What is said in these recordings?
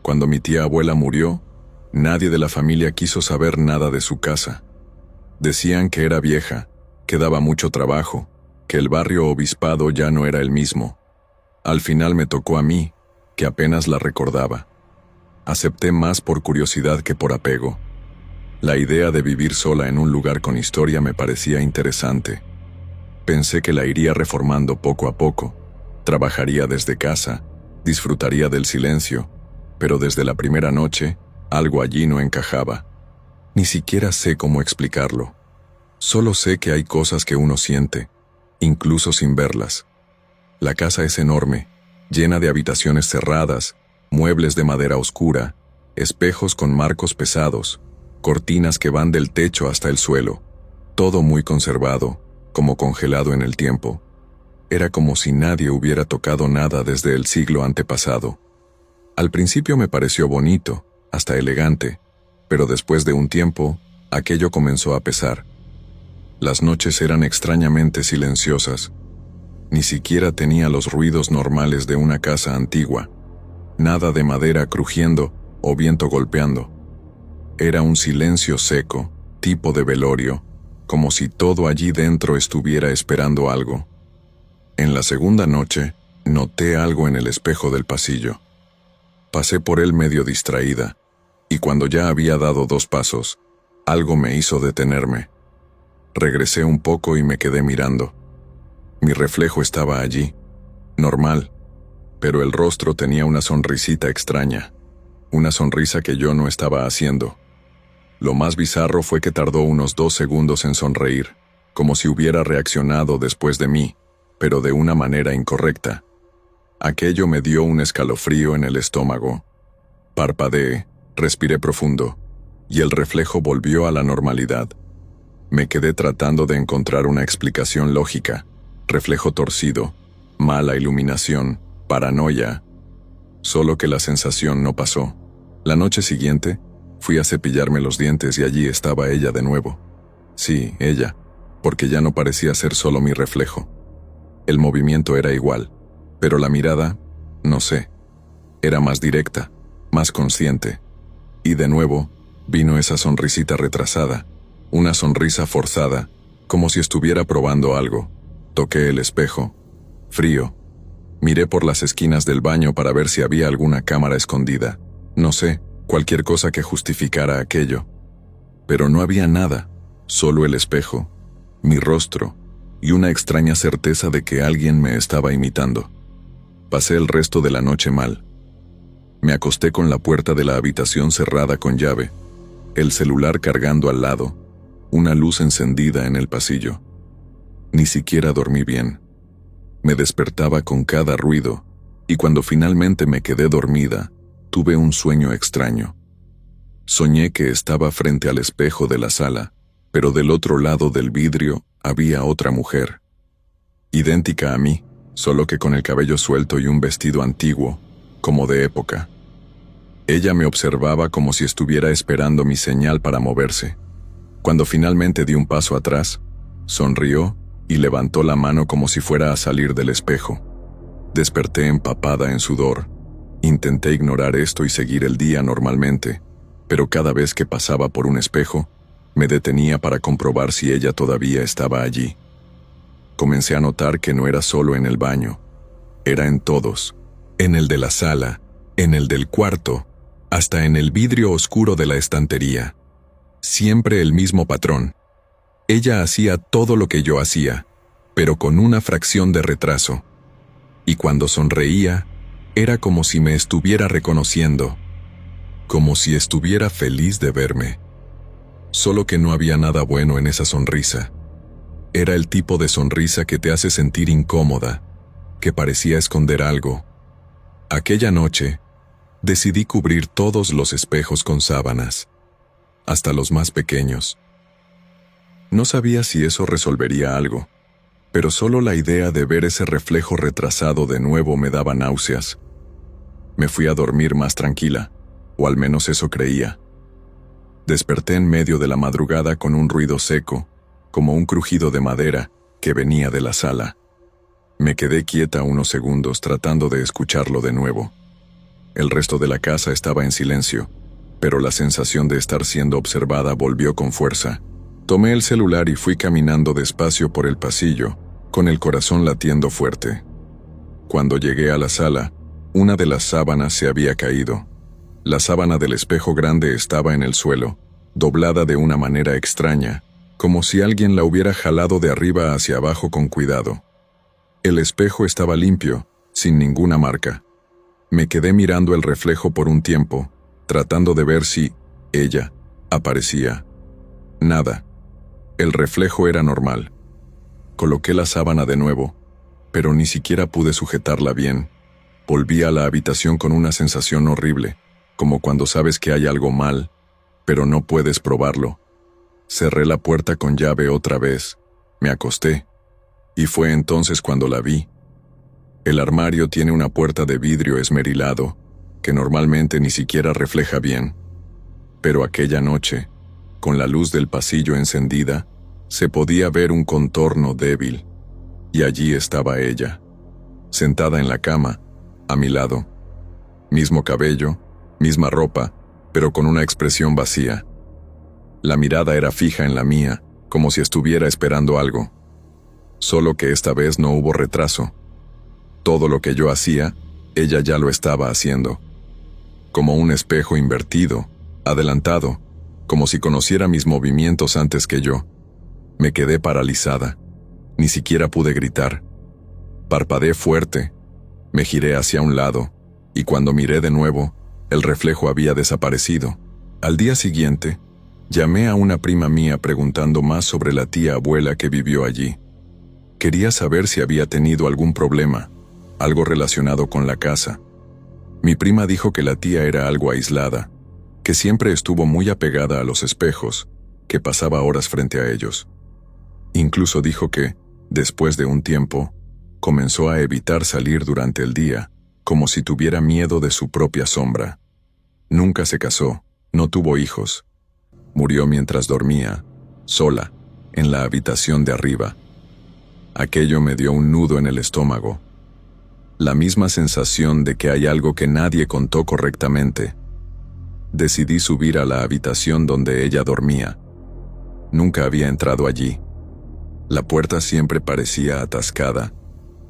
Cuando mi tía abuela murió, nadie de la familia quiso saber nada de su casa. Decían que era vieja, que daba mucho trabajo, que el barrio Obispado ya no era el mismo. Al final me tocó a mí, que apenas la recordaba. Acepté más por curiosidad que por apego. La idea de vivir sola en un lugar con historia me parecía interesante. Pensé que la iría reformando poco a poco. Trabajaría desde casa, disfrutaría del silencio, pero desde la primera noche, algo allí no encajaba. Ni siquiera sé cómo explicarlo. Solo sé que hay cosas que uno siente, incluso sin verlas. La casa es enorme, llena de habitaciones cerradas, muebles de madera oscura, espejos con marcos pesados, cortinas que van del techo hasta el suelo, todo muy conservado, como congelado en el tiempo. Era como si nadie hubiera tocado nada desde el siglo antepasado. Al principio me pareció bonito, hasta elegante, pero después de un tiempo, aquello comenzó a pesar. Las noches eran extrañamente silenciosas. Ni siquiera tenía los ruidos normales de una casa antigua. Nada de madera crujiendo o viento golpeando. Era un silencio seco, tipo de velorio, como si todo allí dentro estuviera esperando algo. En la segunda noche, noté algo en el espejo del pasillo. Pasé por él medio distraída, y cuando ya había dado 2 pasos, algo me hizo detenerme. Regresé un poco y me quedé mirando. Mi reflejo estaba allí, normal, pero el rostro tenía una sonrisita extraña, una sonrisa que yo no estaba haciendo. Lo más bizarro fue que tardó unos 2 segundos en sonreír, como si hubiera reaccionado después de mí, pero de una manera incorrecta. Aquello me dio un escalofrío en el estómago. Parpadeé, respiré profundo, y el reflejo volvió a la normalidad. Me quedé tratando de encontrar una explicación lógica. Reflejo torcido, mala iluminación, paranoia. Solo que la sensación no pasó. La noche siguiente, fui a cepillarme los dientes y allí estaba ella de nuevo. Sí, ella, porque ya no parecía ser solo mi reflejo. El movimiento era igual, pero la mirada, no sé, era más directa, más consciente. Y de nuevo, vino esa sonrisita retrasada, una sonrisa forzada, como si estuviera probando algo. Toqué el espejo, frío. Miré por las esquinas del baño para ver si había alguna cámara escondida. No sé, cualquier cosa que justificara aquello. Pero no había nada, solo el espejo, mi rostro, y una extraña certeza de que alguien me estaba imitando. Pasé el resto de la noche mal. Me acosté con la puerta de la habitación cerrada con llave, el celular cargando al lado, una luz encendida en el pasillo. Ni siquiera dormí bien. Me despertaba con cada ruido, y cuando finalmente me quedé dormida, tuve un sueño extraño. Soñé que estaba frente al espejo de la sala, pero del otro lado del vidrio había otra mujer, idéntica a mí, solo que con el cabello suelto y un vestido antiguo, como de época. Ella me observaba como si estuviera esperando mi señal para moverse. Cuando finalmente di un paso atrás, sonrió y levantó la mano como si fuera a salir del espejo. Desperté empapada en sudor. Intenté ignorar esto y seguir el día normalmente, pero cada vez que pasaba por un espejo, me detenía para comprobar si ella todavía estaba allí. Comencé a notar que no era solo en el baño, era en todos, en el de la sala, en el del cuarto, hasta en el vidrio oscuro de la estantería. Siempre el mismo patrón. Ella hacía todo lo que yo hacía, pero con una fracción de retraso. Y cuando sonreía, era como si me estuviera reconociendo, como si estuviera feliz de verme. Solo que no había nada bueno en esa sonrisa. Era el tipo de sonrisa que te hace sentir incómoda, que parecía esconder algo. Aquella noche, decidí cubrir todos los espejos con sábanas, hasta los más pequeños. No sabía si eso resolvería algo, pero solo la idea de ver ese reflejo retrasado de nuevo me daba náuseas. Me fui a dormir más tranquila, o al menos eso creía. Desperté en medio de la madrugada con un ruido seco, como un crujido de madera que venía de la sala. Me quedé quieta unos segundos tratando de escucharlo de nuevo. El resto de la casa estaba en silencio, pero la sensación de estar siendo observada volvió con fuerza. Tomé el celular y fui caminando despacio por el pasillo, con el corazón latiendo fuerte. Cuando llegué a la sala, una de las sábanas se había caído. La sábana del espejo grande estaba en el suelo, doblada de una manera extraña, como si alguien la hubiera jalado de arriba hacia abajo con cuidado. El espejo estaba limpio, sin ninguna marca. Me quedé mirando el reflejo por un tiempo, tratando de ver si ella aparecía. Nada. El reflejo era normal. Coloqué la sábana de nuevo, pero ni siquiera pude sujetarla bien. Volví a la habitación con una sensación horrible, como cuando sabes que hay algo mal, pero no puedes probarlo. Cerré la puerta con llave otra vez, me acosté, y fue entonces cuando la vi. El armario tiene una puerta de vidrio esmerilado, que normalmente ni siquiera refleja bien. Pero aquella noche, con la luz del pasillo encendida, se podía ver un contorno débil, y allí estaba ella, sentada en la cama, a mi lado. Mismo cabello, misma ropa, pero con una expresión vacía. La mirada era fija en la mía, como si estuviera esperando algo. Solo que esta vez no hubo retraso. Todo lo que yo hacía, ella ya lo estaba haciendo. Como un espejo invertido, adelantado, como si conociera mis movimientos antes que yo. Me quedé paralizada. Ni siquiera pude gritar. Parpadeé fuerte. Me giré hacia un lado, y cuando miré de nuevo, el reflejo había desaparecido. Al día siguiente, llamé a una prima mía preguntando más sobre la tía abuela que vivió allí. Quería saber si había tenido algún problema, algo relacionado con la casa. Mi prima dijo que la tía era algo aislada, que siempre estuvo muy apegada a los espejos, que pasaba horas frente a ellos. Incluso dijo que, después de un tiempo, comenzó a evitar salir durante el día, como si tuviera miedo de su propia sombra. Nunca se casó, no tuvo hijos. Murió mientras dormía, sola, en la habitación de arriba. Aquello me dio un nudo en el estómago. La misma sensación de que hay algo que nadie contó correctamente. Decidí subir a la habitación donde ella dormía. Nunca había entrado allí. La puerta siempre parecía atascada,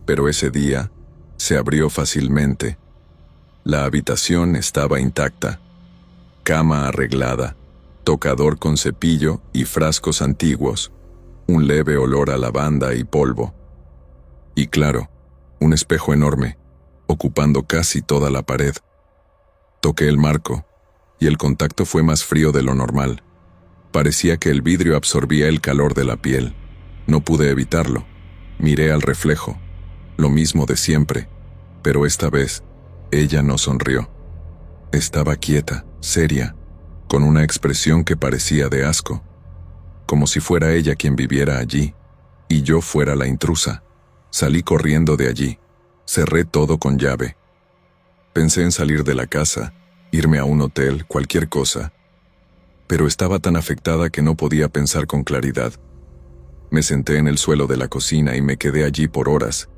pero ese día se abrió fácilmente. La habitación estaba intacta. Cama arreglada, tocador con cepillo y frascos antiguos, un leve olor a lavanda y polvo. Y claro, un espejo enorme, ocupando casi toda la pared. Toqué el marco, y el contacto fue más frío de lo normal. Parecía que el vidrio absorbía el calor de la piel. No pude evitarlo. Miré al reflejo, lo mismo de siempre, pero esta vez, ella no sonrió. Estaba quieta, seria, con una expresión que parecía de asco, como si fuera ella quien viviera allí, y yo fuera la intrusa. Salí corriendo de allí, cerré todo con llave. Pensé en salir de la casa, irme a un hotel, cualquier cosa, pero estaba tan afectada que no podía pensar con claridad. Me senté en el suelo de la cocina y me quedé allí por horas,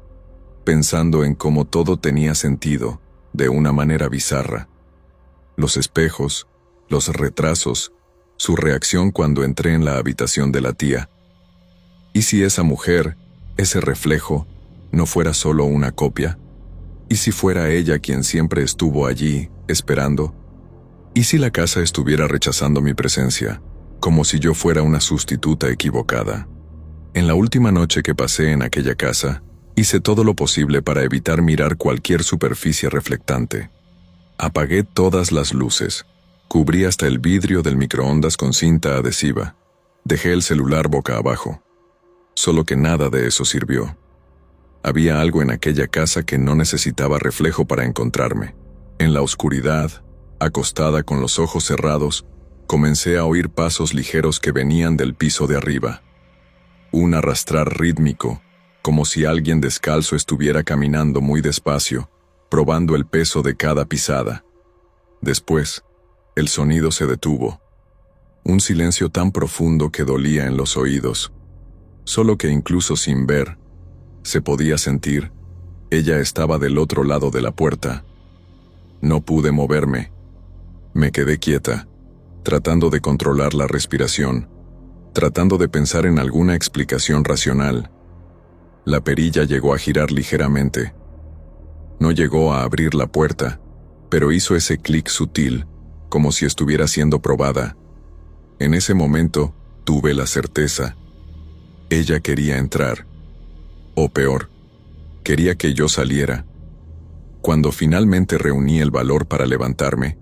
pensando en cómo todo tenía sentido, de una manera bizarra. Los espejos, los retrasos, su reacción cuando entré en la habitación de la tía. ¿Y si esa mujer, ese reflejo, no fuera solo una copia? ¿Y si fuera ella quien siempre estuvo allí, esperando? ¿Y si la casa estuviera rechazando mi presencia, como si yo fuera una sustituta equivocada? En la última noche que pasé en aquella casa, hice todo lo posible para evitar mirar cualquier superficie reflectante. Apagué todas las luces, cubrí hasta el vidrio del microondas con cinta adhesiva, dejé el celular boca abajo. Solo que nada de eso sirvió. Había algo en aquella casa que no necesitaba reflejo para encontrarme. En la oscuridad, acostada con los ojos cerrados, comencé a oír pasos ligeros que venían del piso de arriba. Un arrastrar rítmico, como si alguien descalzo estuviera caminando muy despacio, probando el peso de cada pisada. Después, el sonido se detuvo. Un silencio tan profundo que dolía en los oídos. Solo que incluso sin ver, se podía sentir, ella estaba del otro lado de la puerta. No pude moverme. Me quedé quieta, tratando de controlar la respiración, tratando de pensar en alguna explicación racional. La perilla llegó a girar ligeramente. No llegó a abrir la puerta, pero hizo ese clic sutil, como si estuviera siendo probada. En ese momento, tuve la certeza. Ella quería entrar. O peor, quería que yo saliera. Cuando finalmente reuní el valor para levantarme,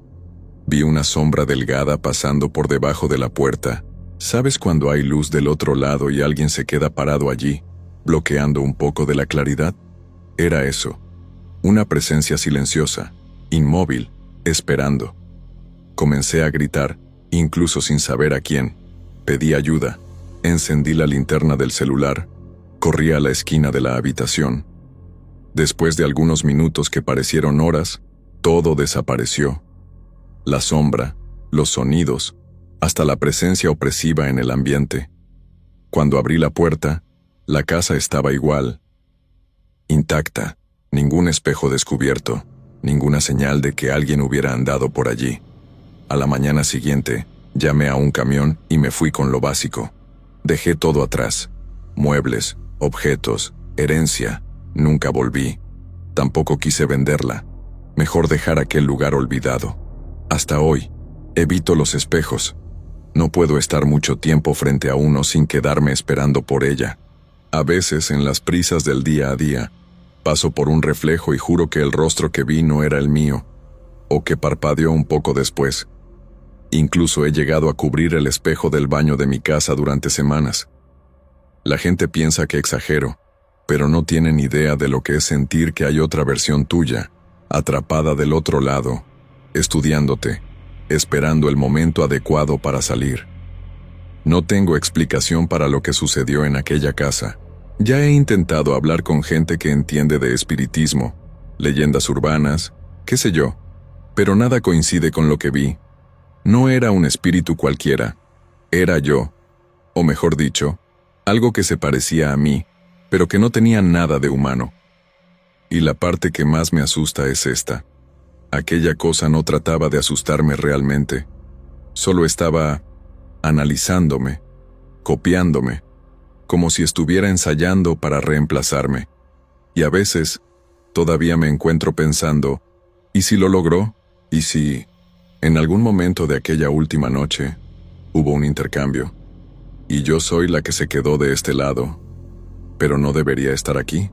vi una sombra delgada pasando por debajo de la puerta. ¿Sabes cuando hay luz del otro lado y alguien se queda parado allí, bloqueando un poco de la claridad? Era eso. Una presencia silenciosa, inmóvil, esperando. Comencé a gritar, incluso sin saber a quién. Pedí ayuda. Encendí la linterna del celular. Corrí a la esquina de la habitación. Después de algunos minutos que parecieron horas, todo desapareció. La sombra, los sonidos, hasta la presencia opresiva en el ambiente. Cuando abrí la puerta, la casa estaba igual. Intacta, ningún espejo descubierto, ninguna señal de que alguien hubiera andado por allí. A la mañana siguiente, llamé a un camión y me fui con lo básico. Dejé todo atrás. Muebles, objetos, herencia. Nunca volví. Tampoco quise venderla. Mejor dejar aquel lugar olvidado. Hasta hoy, evito los espejos. No puedo estar mucho tiempo frente a uno sin quedarme esperando por ella. A veces, en las prisas del día a día, paso por un reflejo y juro que el rostro que vi no era el mío, o que parpadeó un poco después. Incluso he llegado a cubrir el espejo del baño de mi casa durante semanas. La gente piensa que exagero, pero no tienen idea de lo que es sentir que hay otra versión tuya, atrapada del otro lado, estudiándote, esperando el momento adecuado para salir. No tengo explicación para lo que sucedió en aquella casa. Ya he intentado hablar con gente que entiende de espiritismo, leyendas urbanas, qué sé yo, pero nada coincide con lo que vi. No era un espíritu cualquiera, era yo, o mejor dicho, algo que se parecía a mí, pero que no tenía nada de humano. Y la parte que más me asusta es esta. Aquella cosa no trataba de asustarme realmente, solo estaba analizándome, copiándome, como si estuviera ensayando para reemplazarme. Y a veces, todavía me encuentro pensando, ¿y si lo logró? ¿Y si, en algún momento de aquella última noche, hubo un intercambio, y yo soy la que se quedó de este lado, pero no debería estar aquí?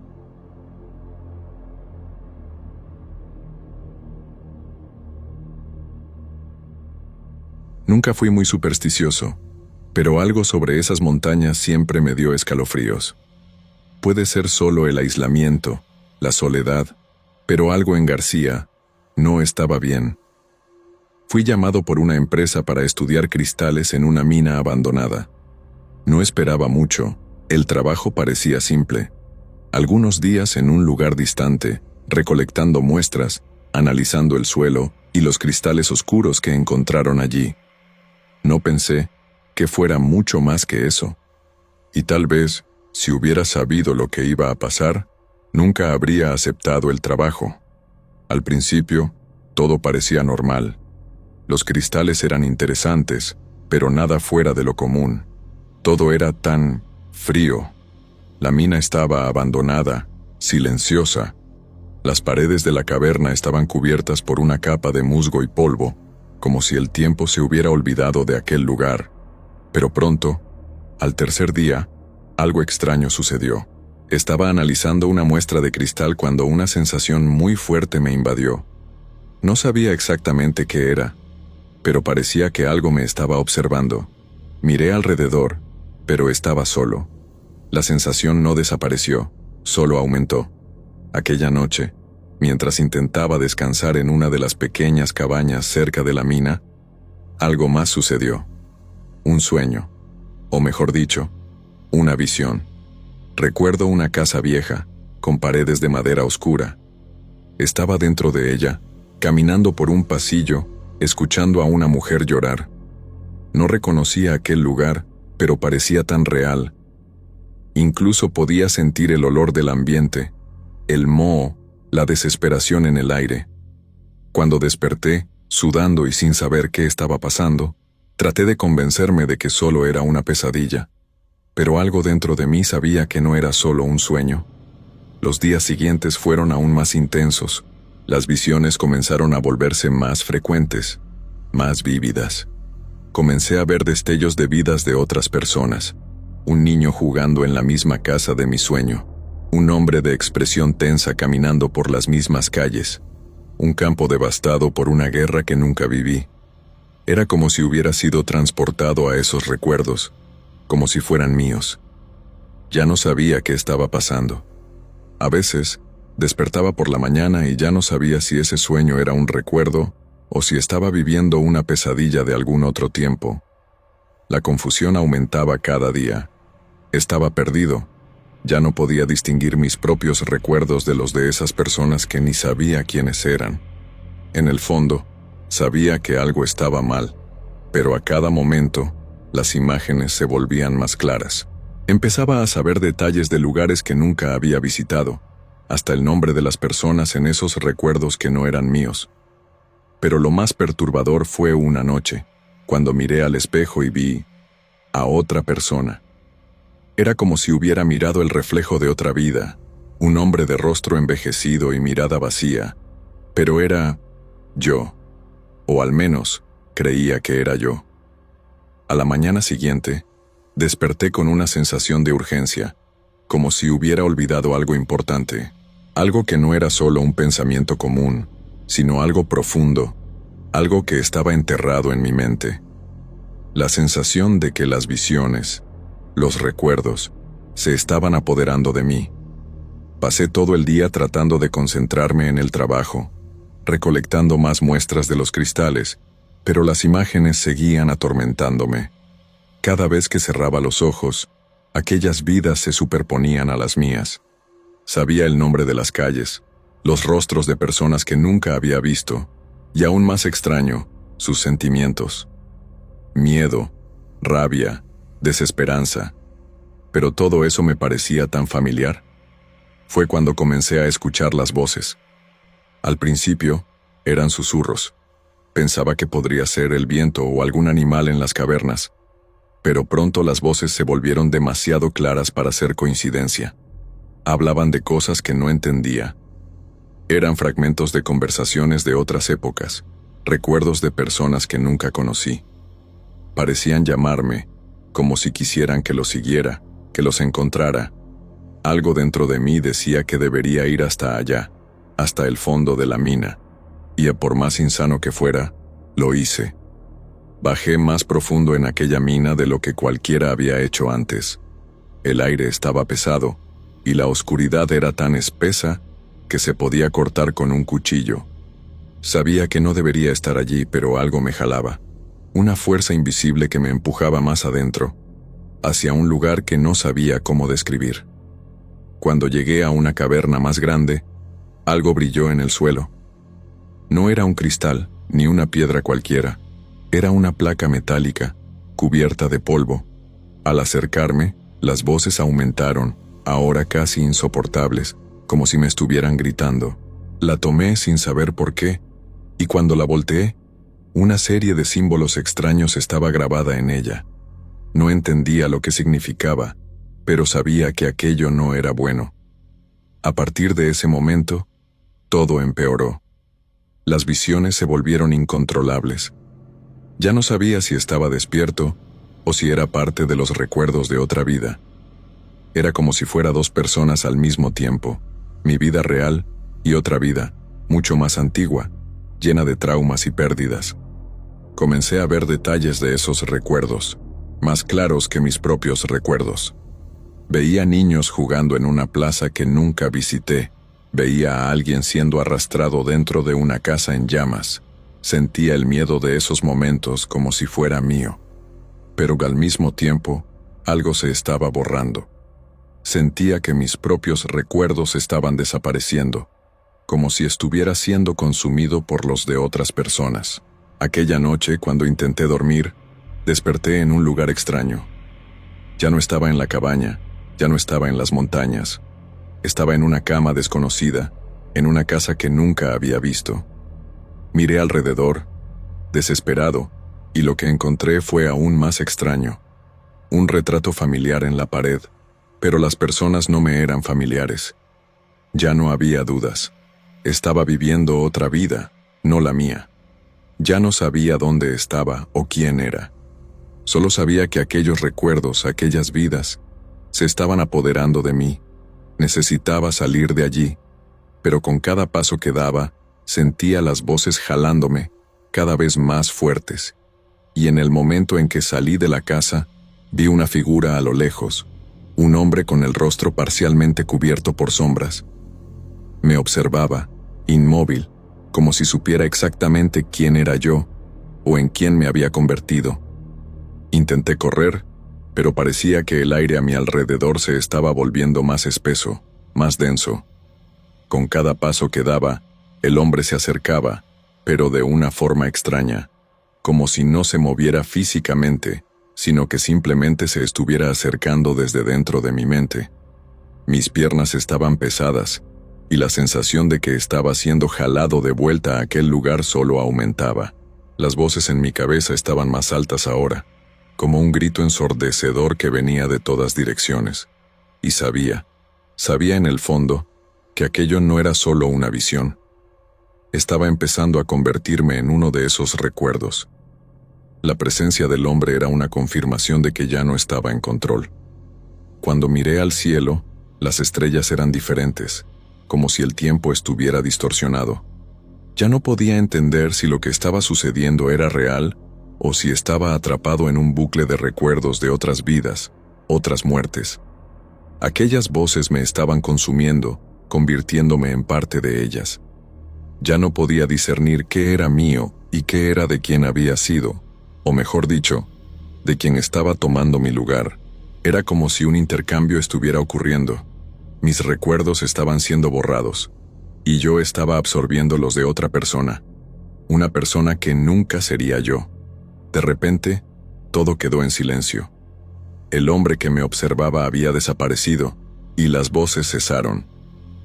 Nunca fui muy supersticioso, pero algo sobre esas montañas siempre me dio escalofríos. Puede ser solo el aislamiento, la soledad, pero algo en García no estaba bien. Fui llamado por una empresa para estudiar cristales en una mina abandonada. No esperaba mucho, el trabajo parecía simple. Algunos días en un lugar distante, recolectando muestras, analizando el suelo y los cristales oscuros que encontraron allí. No pensé que fuera mucho más que eso. Y tal vez, si hubiera sabido lo que iba a pasar, nunca habría aceptado el trabajo. Al principio, todo parecía normal. Los cristales eran interesantes, pero nada fuera de lo común. Todo era tan frío. La mina estaba abandonada, silenciosa. Las paredes de la caverna estaban cubiertas por una capa de musgo y polvo, como si el tiempo se hubiera olvidado de aquel lugar. Pero pronto, al tercer día, algo extraño sucedió. Estaba analizando una muestra de cristal cuando una sensación muy fuerte me invadió. No sabía exactamente qué era, pero parecía que algo me estaba observando. Miré alrededor, pero estaba solo. La sensación no desapareció, solo aumentó. Aquella noche, mientras intentaba descansar en una de las pequeñas cabañas cerca de la mina, algo más sucedió. Un sueño, o mejor dicho, una visión. Recuerdo una casa vieja, con paredes de madera oscura. Estaba dentro de ella, caminando por un pasillo, escuchando a una mujer llorar. No reconocía aquel lugar, pero parecía tan real. Incluso podía sentir el olor del ambiente, el moho, la desesperación en el aire. Cuando desperté, sudando y sin saber qué estaba pasando, traté de convencerme de que solo era una pesadilla, pero algo dentro de mí sabía que no era solo un sueño. Los días siguientes fueron aún más intensos. Las visiones comenzaron a volverse más frecuentes, más vívidas. Comencé a ver destellos de vidas de otras personas. Un niño jugando en la misma casa de mi sueño. Un hombre de expresión tensa caminando por las mismas calles. Un campo devastado por una guerra que nunca viví. Era como si hubiera sido transportado a esos recuerdos, como si fueran míos. Ya no sabía qué estaba pasando. A veces, despertaba por la mañana y ya no sabía si ese sueño era un recuerdo o si estaba viviendo una pesadilla de algún otro tiempo. La confusión aumentaba cada día. Estaba perdido. Ya no podía distinguir mis propios recuerdos de los de esas personas que ni sabía quiénes eran. En el fondo, sabía que algo estaba mal, pero a cada momento, las imágenes se volvían más claras. Empezaba a saber detalles de lugares que nunca había visitado, hasta el nombre de las personas en esos recuerdos que no eran míos. Pero lo más perturbador fue una noche, cuando miré al espejo y vi a otra persona. Era como si hubiera mirado el reflejo de otra vida, un hombre de rostro envejecido y mirada vacía, pero era yo, o al menos creía que era yo. A la mañana siguiente, desperté con una sensación de urgencia, como si hubiera olvidado algo importante, algo que no era solo un pensamiento común, sino algo profundo, algo que estaba enterrado en mi mente. La sensación de que las visiones, los recuerdos, se estaban apoderando de mí. Pasé todo el día tratando de concentrarme en el trabajo, recolectando más muestras de los cristales, pero las imágenes seguían atormentándome. Cada vez que cerraba los ojos, aquellas vidas se superponían a las mías. Sabía el nombre de las calles, los rostros de personas que nunca había visto, y aún más extraño, sus sentimientos. Miedo, rabia, desesperanza. Pero todo eso me parecía tan familiar. Fue cuando comencé a escuchar las voces. Al principio, eran susurros. Pensaba que podría ser el viento o algún animal en las cavernas, pero pronto las voces se volvieron demasiado claras para ser coincidencia. Hablaban de cosas que no entendía. Eran fragmentos de conversaciones de otras épocas, recuerdos de personas que nunca conocí. Parecían llamarme, como si quisieran que los siguiera, que los encontrara. Algo dentro de mí decía que debería ir hasta allá, hasta el fondo de la mina, y por más insano que fuera, lo hice. Bajé más profundo en aquella mina de lo que cualquiera había hecho antes. El aire estaba pesado, y la oscuridad era tan espesa que se podía cortar con un cuchillo. Sabía que no debería estar allí, pero algo me jalaba. Una fuerza invisible que me empujaba más adentro, hacia un lugar que no sabía cómo describir. Cuando llegué a una caverna más grande, algo brilló en el suelo. No era un cristal, ni una piedra cualquiera. Era una placa metálica, cubierta de polvo. Al acercarme, las voces aumentaron, ahora casi insoportables, como si me estuvieran gritando. La tomé sin saber por qué, y cuando la volteé, una serie de símbolos extraños estaba grabada en ella. No entendía lo que significaba, pero sabía que aquello no era bueno. A partir de ese momento, todo empeoró. Las visiones se volvieron incontrolables. Ya no sabía si estaba despierto o si era parte de los recuerdos de otra vida. Era como si fuera dos personas al mismo tiempo, mi vida real y otra vida, mucho más antigua, llena de traumas y pérdidas. Comencé a ver detalles de esos recuerdos, más claros que mis propios recuerdos. Veía niños jugando en una plaza que nunca visité. Veía a alguien siendo arrastrado dentro de una casa en llamas. Sentía el miedo de esos momentos como si fuera mío. Pero al mismo tiempo, algo se estaba borrando. Sentía que mis propios recuerdos estaban desapareciendo, como si estuviera siendo consumido por los de otras personas. Aquella noche, cuando intenté dormir, desperté en un lugar extraño. Ya no estaba en la cabaña, ya no estaba en las montañas. Estaba en una cama desconocida, en una casa que nunca había visto. Miré alrededor, desesperado, y lo que encontré fue aún más extraño. Un retrato familiar en la pared, pero las personas no me eran familiares. Ya no había dudas. Estaba viviendo otra vida, no la mía. Ya no sabía dónde estaba o quién era. Solo sabía que aquellos recuerdos, aquellas vidas, se estaban apoderando de mí. Necesitaba salir de allí, pero con cada paso que daba, sentía las voces jalándome, cada vez más fuertes. Y en el momento en que salí de la casa, vi una figura a lo lejos, un hombre con el rostro parcialmente cubierto por sombras. Me observaba, inmóvil, como si supiera exactamente quién era yo o en quién me había convertido. Intenté correr, pero parecía que el aire a mi alrededor se estaba volviendo más espeso, más denso. Con cada paso que daba, el hombre se acercaba, pero de una forma extraña, como si no se moviera físicamente, sino que simplemente se estuviera acercando desde dentro de mi mente. Mis piernas estaban pesadas, y la sensación de que estaba siendo jalado de vuelta a aquel lugar solo aumentaba. Las voces en mi cabeza estaban más altas ahora, como un grito ensordecedor que venía de todas direcciones. Y sabía en el fondo, que aquello no era solo una visión. Estaba empezando a convertirme en uno de esos recuerdos. La presencia del hombre era una confirmación de que ya no estaba en control. Cuando miré al cielo, las estrellas eran diferentes, como si el tiempo estuviera distorsionado. Ya no podía entender si lo que estaba sucediendo era real o si estaba atrapado en un bucle de recuerdos de otras vidas, otras muertes. Aquellas voces me estaban consumiendo, convirtiéndome en parte de ellas. Ya no podía discernir qué era mío y qué era de quien había sido, o mejor dicho, de quien estaba tomando mi lugar. Era como si un intercambio estuviera ocurriendo. Mis recuerdos estaban siendo borrados, y yo estaba absorbiendo los de otra persona, una persona que nunca sería yo. De repente, todo quedó en silencio. El hombre que me observaba había desaparecido, y las voces cesaron.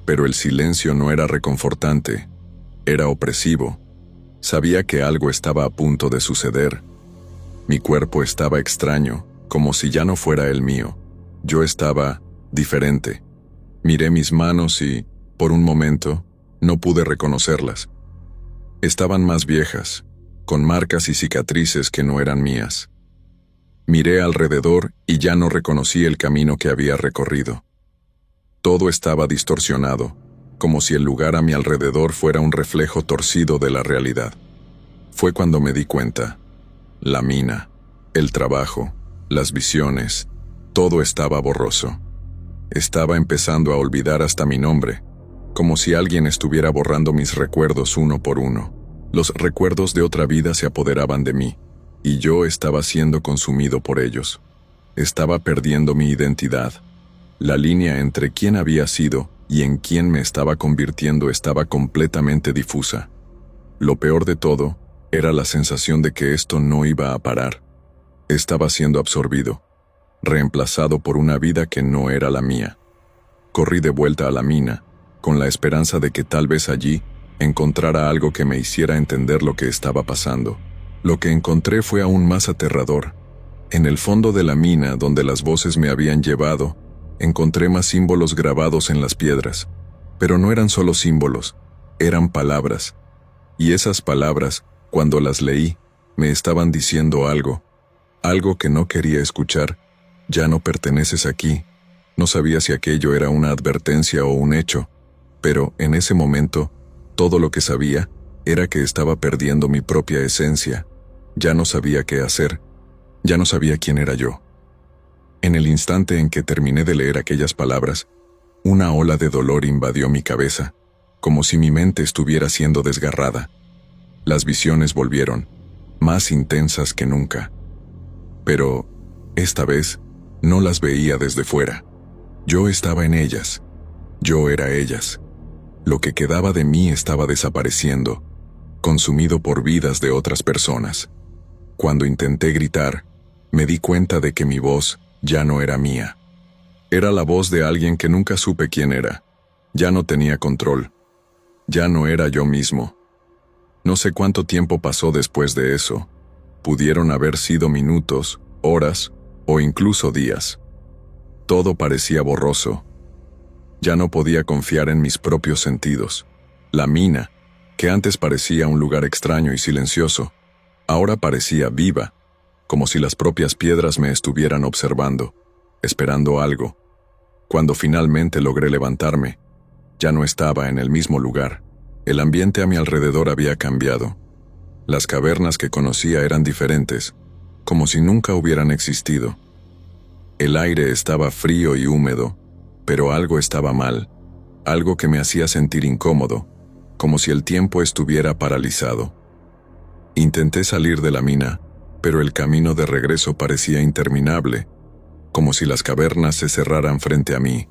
Pero el silencio no era reconfortante, era opresivo. Sabía que algo estaba a punto de suceder. Mi cuerpo estaba extraño, como si ya no fuera el mío. Yo estaba diferente. Miré mis manos y, por un momento, no pude reconocerlas. Estaban más viejas, con marcas y cicatrices que no eran mías. Miré alrededor y ya no reconocí el camino que había recorrido. Todo estaba distorsionado, como si el lugar a mi alrededor fuera un reflejo torcido de la realidad. Fue cuando me di cuenta. La mina, el trabajo, las visiones, todo estaba borroso. Estaba empezando a olvidar hasta mi nombre, como si alguien estuviera borrando mis recuerdos uno por uno. Los recuerdos de otra vida se apoderaban de mí, y yo estaba siendo consumido por ellos. Estaba perdiendo mi identidad. La línea entre quién había sido y en quién me estaba convirtiendo estaba completamente difusa. Lo peor de todo era la sensación de que esto no iba a parar. Estaba siendo absorbido, reemplazado por una vida que no era la mía. Corrí de vuelta a la mina, con la esperanza de que tal vez allí encontrara algo que me hiciera entender lo que estaba pasando. Lo que encontré fue aún más aterrador. En el fondo de la mina, donde las voces me habían llevado, encontré más símbolos grabados en las piedras. Pero no eran solo símbolos, eran palabras. Y esas palabras, cuando las leí, me estaban diciendo algo que no quería escuchar. Ya no perteneces aquí. No sabía si aquello era una advertencia o un hecho, pero en ese momento, todo lo que sabía era que estaba perdiendo mi propia esencia. Ya no sabía qué hacer, ya no sabía quién era yo. En el instante en que terminé de leer aquellas palabras, una ola de dolor invadió mi cabeza, como si mi mente estuviera siendo desgarrada. Las visiones volvieron, más intensas que nunca. Pero, esta vez, no las veía desde fuera. Yo estaba en ellas. Yo era ellas. Lo que quedaba de mí estaba desapareciendo, consumido por vidas de otras personas. Cuando intenté gritar, me di cuenta de que mi voz ya no era mía. Era la voz de alguien que nunca supe quién era. Ya no tenía control. Ya no era yo mismo. No sé cuánto tiempo pasó después de eso. Pudieron haber sido minutos, horas o incluso días. Todo parecía borroso. Ya no podía confiar en mis propios sentidos. La mina, que antes parecía un lugar extraño y silencioso, ahora parecía viva, como si las propias piedras me estuvieran observando, esperando algo. Cuando finalmente logré levantarme, ya no estaba en el mismo lugar. El ambiente a mi alrededor había cambiado. Las cavernas que conocía eran diferentes, como si nunca hubieran existido. El aire estaba frío y húmedo, pero algo estaba mal, algo que me hacía sentir incómodo, como si el tiempo estuviera paralizado. Intenté salir de la mina, pero el camino de regreso parecía interminable, como si las cavernas se cerraran frente a mí,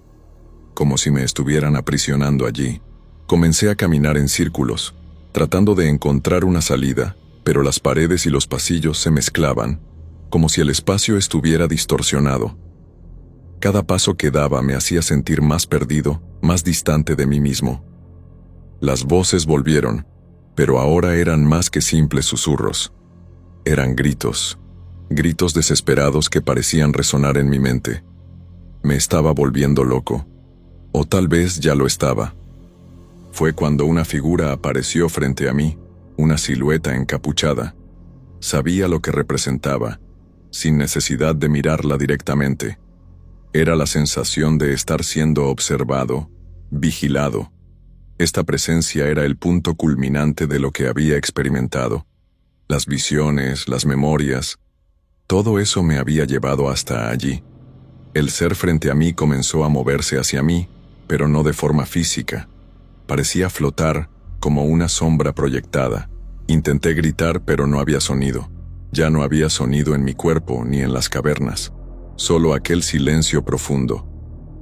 como si me estuvieran aprisionando allí. Comencé a caminar en círculos, tratando de encontrar una salida, pero las paredes y los pasillos se mezclaban, como si el espacio estuviera distorsionado. Cada paso que daba me hacía sentir más perdido, más distante de mí mismo. Las voces volvieron, pero ahora eran más que simples susurros. Eran gritos, gritos desesperados que parecían resonar en mi mente. Me estaba volviendo loco, o tal vez ya lo estaba. Fue cuando una figura apareció frente a mí, una silueta encapuchada. Sabía lo que representaba, sin necesidad de mirarla directamente. Era la sensación de estar siendo observado, vigilado. Esta presencia era el punto culminante de lo que había experimentado. Las visiones, las memorias, todo eso me había llevado hasta allí. El ser frente a mí comenzó a moverse hacia mí, pero no de forma física. Parecía flotar, como una sombra proyectada. Intenté gritar, pero no había sonido. Ya no había sonido en mi cuerpo ni en las cavernas. Solo aquel silencio profundo.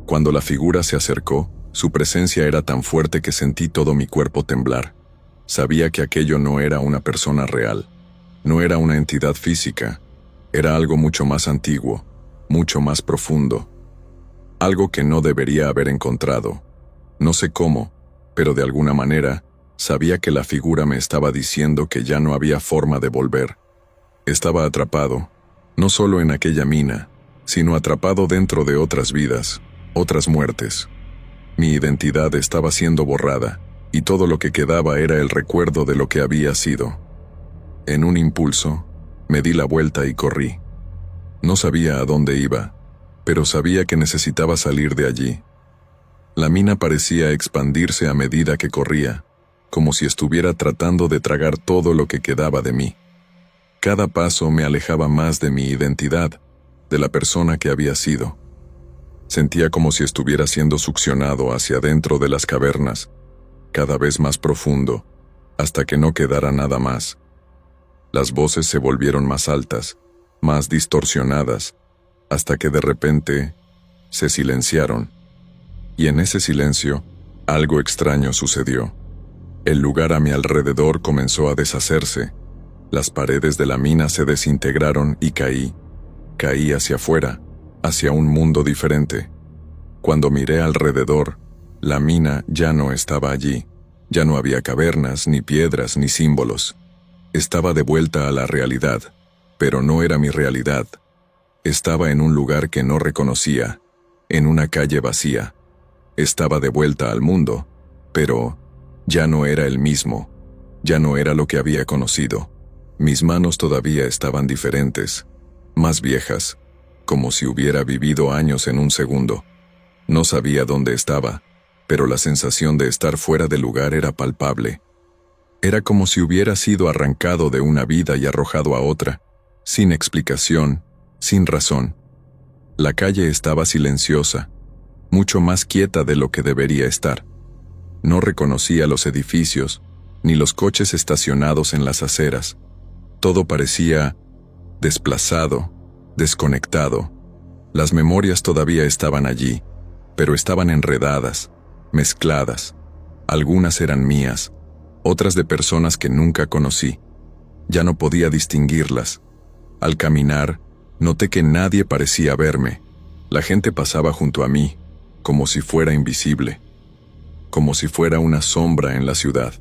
Cuando la figura se acercó, su presencia era tan fuerte que sentí todo mi cuerpo temblar. Sabía que aquello no era una persona real. No era una entidad física. Era algo mucho más antiguo, mucho más profundo. Algo que no debería haber encontrado. No sé cómo, pero de alguna manera, sabía que la figura me estaba diciendo que ya no había forma de volver. Estaba atrapado, no solo en aquella mina, sino atrapado dentro de otras vidas, otras muertes. Mi identidad estaba siendo borrada, y todo lo que quedaba era el recuerdo de lo que había sido. En un impulso, me di la vuelta y corrí. No sabía a dónde iba, pero sabía que necesitaba salir de allí. La mina parecía expandirse a medida que corría, como si estuviera tratando de tragar todo lo que quedaba de mí. Cada paso me alejaba más de mi identidad, de la persona que había sido. Sentía como si estuviera siendo succionado hacia adentro de las cavernas, cada vez más profundo, hasta que no quedara nada más. Las voces se volvieron más altas, más distorsionadas, hasta que de repente se silenciaron. Y en ese silencio, algo extraño sucedió. El lugar a mi alrededor comenzó a deshacerse. Las paredes de la mina se desintegraron y caí. Caí hacia afuera, hacia un mundo diferente. Cuando miré alrededor, la mina ya no estaba allí. Ya no había cavernas, ni piedras, ni símbolos. Estaba de vuelta a la realidad, pero no era mi realidad. Estaba en un lugar que no reconocía, en una calle vacía. Estaba de vuelta al mundo, pero ya no era el mismo. Ya no era lo que había conocido. Mis manos todavía estaban diferentes, más viejas, como si hubiera vivido años en un segundo. No sabía dónde estaba, pero la sensación de estar fuera de lugar era palpable. Era como si hubiera sido arrancado de una vida y arrojado a otra, sin explicación, sin razón. La calle estaba silenciosa, mucho más quieta de lo que debería estar. No reconocía los edificios, ni los coches estacionados en las aceras. Todo parecía desplazado, desconectado. Las memorias todavía estaban allí, pero estaban enredadas, mezcladas. Algunas eran mías, otras de personas que nunca conocí. Ya no podía distinguirlas. Al caminar, noté que nadie parecía verme. La gente pasaba junto a mí, como si fuera invisible, como si fuera una sombra en la ciudad.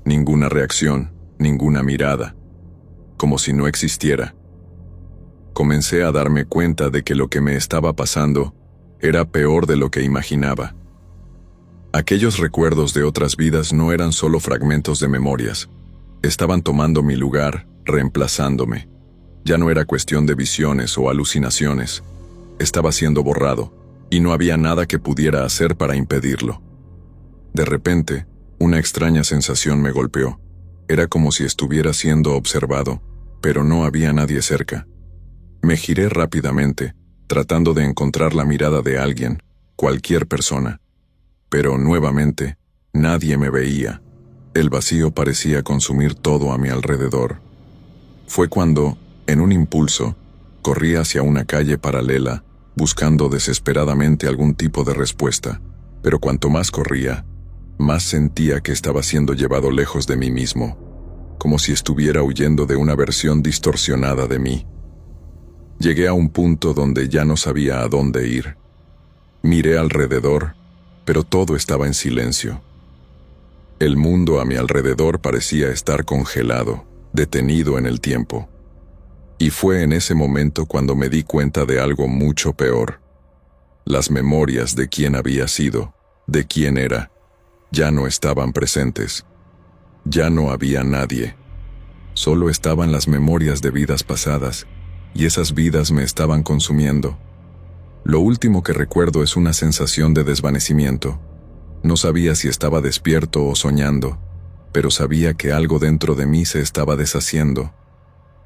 Ninguna reacción, ninguna mirada, como si no existiera. Comencé a darme cuenta de que lo que me estaba pasando era peor de lo que imaginaba. Aquellos recuerdos de otras vidas no eran solo fragmentos de memorias. Estaban tomando mi lugar, reemplazándome. Ya no era cuestión de visiones o alucinaciones. Estaba siendo borrado, y no había nada que pudiera hacer para impedirlo. De repente, una extraña sensación me golpeó. Era como si estuviera siendo observado, pero no había nadie cerca. Me giré rápidamente, tratando de encontrar la mirada de alguien, cualquier persona. Pero nuevamente, nadie me veía. El vacío parecía consumir todo a mi alrededor. Fue cuando, en un impulso, corrí hacia una calle paralela, buscando desesperadamente algún tipo de respuesta. Pero cuanto más corría, más sentía que estaba siendo llevado lejos de mí mismo, como si estuviera huyendo de una versión distorsionada de mí. Llegué a un punto donde ya no sabía a dónde ir. Miré alrededor, pero todo estaba en silencio. El mundo a mi alrededor parecía estar congelado, detenido en el tiempo. Y fue en ese momento cuando me di cuenta de algo mucho peor. Las memorias de quién había sido, de quién era, ya no estaban presentes. Ya no había nadie. Solo estaban las memorias de vidas pasadas, y esas vidas me estaban consumiendo. Lo último que recuerdo es una sensación de desvanecimiento. No sabía si estaba despierto o soñando, pero sabía que algo dentro de mí se estaba deshaciendo.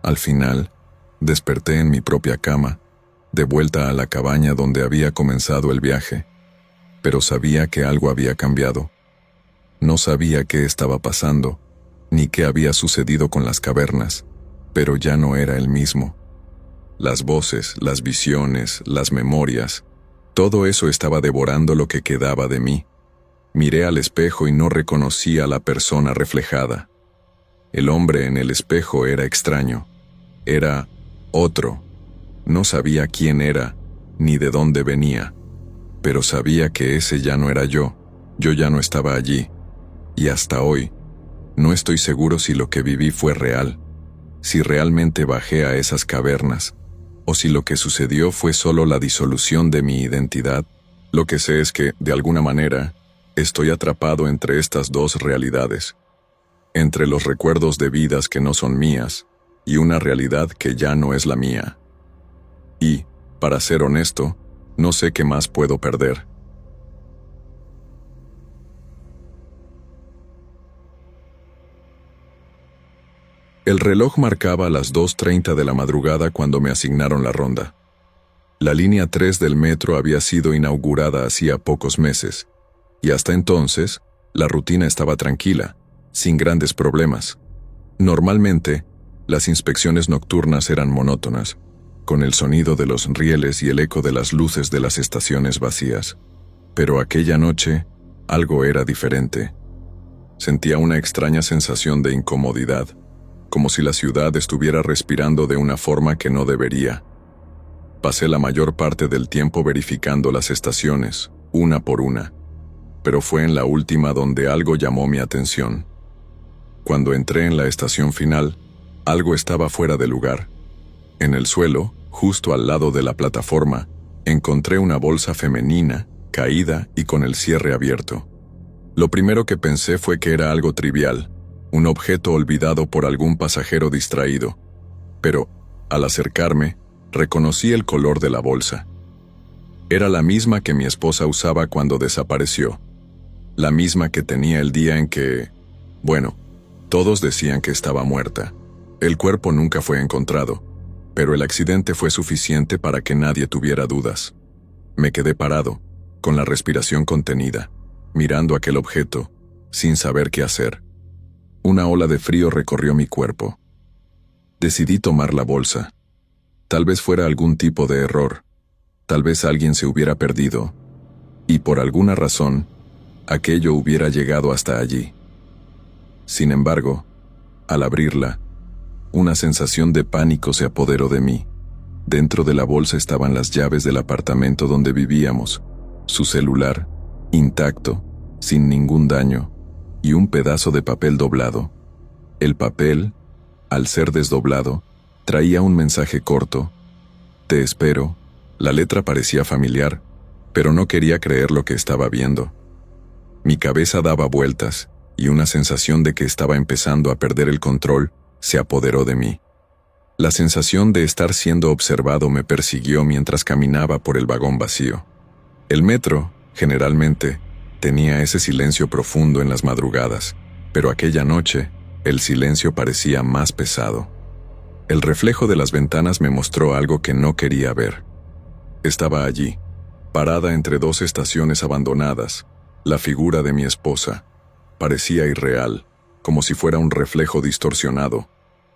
Al final, desperté en mi propia cama, de vuelta a la cabaña donde había comenzado el viaje, pero sabía que algo había cambiado. No sabía qué estaba pasando, ni qué había sucedido con las cavernas, pero ya no era el mismo. Las voces, las visiones, las memorias, todo eso estaba devorando lo que quedaba de mí. Miré al espejo y no reconocí a la persona reflejada. El hombre en el espejo era extraño. Era otro. No sabía quién era, ni de dónde venía, pero sabía que ese ya no era yo. Yo ya no estaba allí. Y hasta hoy, no estoy seguro si lo que viví fue real, si realmente bajé a esas cavernas, o si lo que sucedió fue solo la disolución de mi identidad. Lo que sé es que, de alguna manera, estoy atrapado entre estas dos realidades, entre los recuerdos de vidas que no son mías, y una realidad que ya no es la mía. Y, para ser honesto, no sé qué más puedo perder. El reloj marcaba las 2:30 de la madrugada cuando me asignaron la ronda. La línea 3 del metro había sido inaugurada hacía pocos meses, y hasta entonces, la rutina estaba tranquila, sin grandes problemas. Normalmente, las inspecciones nocturnas eran monótonas, con el sonido de los rieles y el eco de las luces de las estaciones vacías. Pero aquella noche, algo era diferente. Sentía una extraña sensación de incomodidad, como si la ciudad estuviera respirando de una forma que no debería. Pasé la mayor parte del tiempo verificando las estaciones, una por una, pero fue en la última donde algo llamó mi atención. Cuando entré en la estación final, algo estaba fuera de lugar. En el suelo, justo al lado de la plataforma, encontré una bolsa femenina, caída y con el cierre abierto. Lo primero que pensé fue que era algo trivial, un objeto olvidado por algún pasajero distraído. Pero, al acercarme, reconocí el color de la bolsa. Era la misma que mi esposa usaba cuando desapareció. La misma que tenía el día en que... Bueno, todos decían que estaba muerta. El cuerpo nunca fue encontrado, pero el accidente fue suficiente para que nadie tuviera dudas. Me quedé parado, con la respiración contenida, mirando aquel objeto, sin saber qué hacer. Una ola de frío recorrió mi cuerpo. Decidí tomar la bolsa. Tal vez fuera algún tipo de error. Tal vez alguien se hubiera perdido. Y por alguna razón, aquello hubiera llegado hasta allí. Sin embargo, al abrirla, una sensación de pánico se apoderó de mí. Dentro de la bolsa estaban las llaves del apartamento donde vivíamos, su celular, intacto, sin ningún daño, y un pedazo de papel doblado. El papel, al ser desdoblado, traía un mensaje corto. Te espero. La letra parecía familiar, pero no quería creer lo que estaba viendo. Mi cabeza daba vueltas, y una sensación de que estaba empezando a perder el control se apoderó de mí. La sensación de estar siendo observado me persiguió mientras caminaba por el vagón vacío. El metro, generalmente, tenía ese silencio profundo en las madrugadas, pero aquella noche, el silencio parecía más pesado. El reflejo de las ventanas me mostró algo que no quería ver. Estaba allí, parada entre dos estaciones abandonadas, la figura de mi esposa. Parecía irreal, como si fuera un reflejo distorsionado.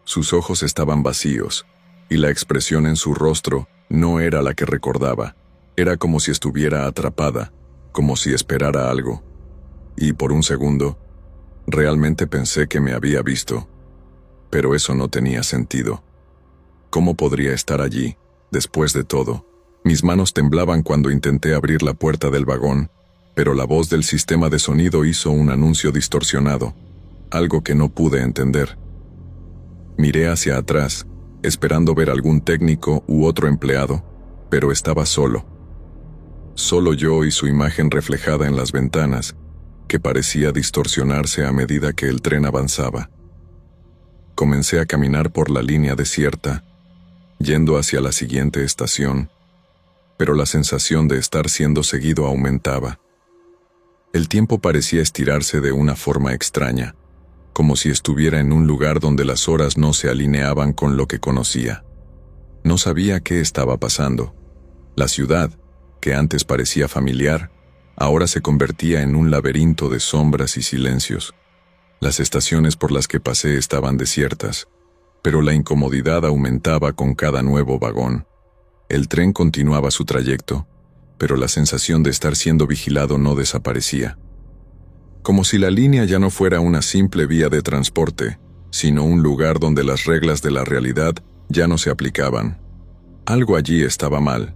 Sus ojos estaban vacíos, y la expresión en su rostro no era la que recordaba. Era como si estuviera atrapada, como si esperara algo. Y por un segundo, realmente pensé que me había visto. Pero eso no tenía sentido. ¿Cómo podría estar allí, después de todo? Mis manos temblaban cuando intenté abrir la puerta del vagón, pero la voz del sistema de sonido hizo un anuncio distorsionado, algo que no pude entender. Miré hacia atrás, esperando ver algún técnico u otro empleado, pero estaba solo. Solo yo y su imagen reflejada en las ventanas, que parecía distorsionarse a medida que el tren avanzaba. Comencé a caminar por la línea desierta, yendo hacia la siguiente estación, pero la sensación de estar siendo seguido aumentaba. El tiempo parecía estirarse de una forma extraña, como si estuviera en un lugar donde las horas no se alineaban con lo que conocía. No sabía qué estaba pasando. La ciudad, que antes parecía familiar, ahora se convertía en un laberinto de sombras y silencios. Las estaciones por las que pasé estaban desiertas, pero la incomodidad aumentaba con cada nuevo vagón. El tren continuaba su trayecto, pero la sensación de estar siendo vigilado no desaparecía. Como si la línea ya no fuera una simple vía de transporte, sino un lugar donde las reglas de la realidad ya no se aplicaban. Algo allí estaba mal.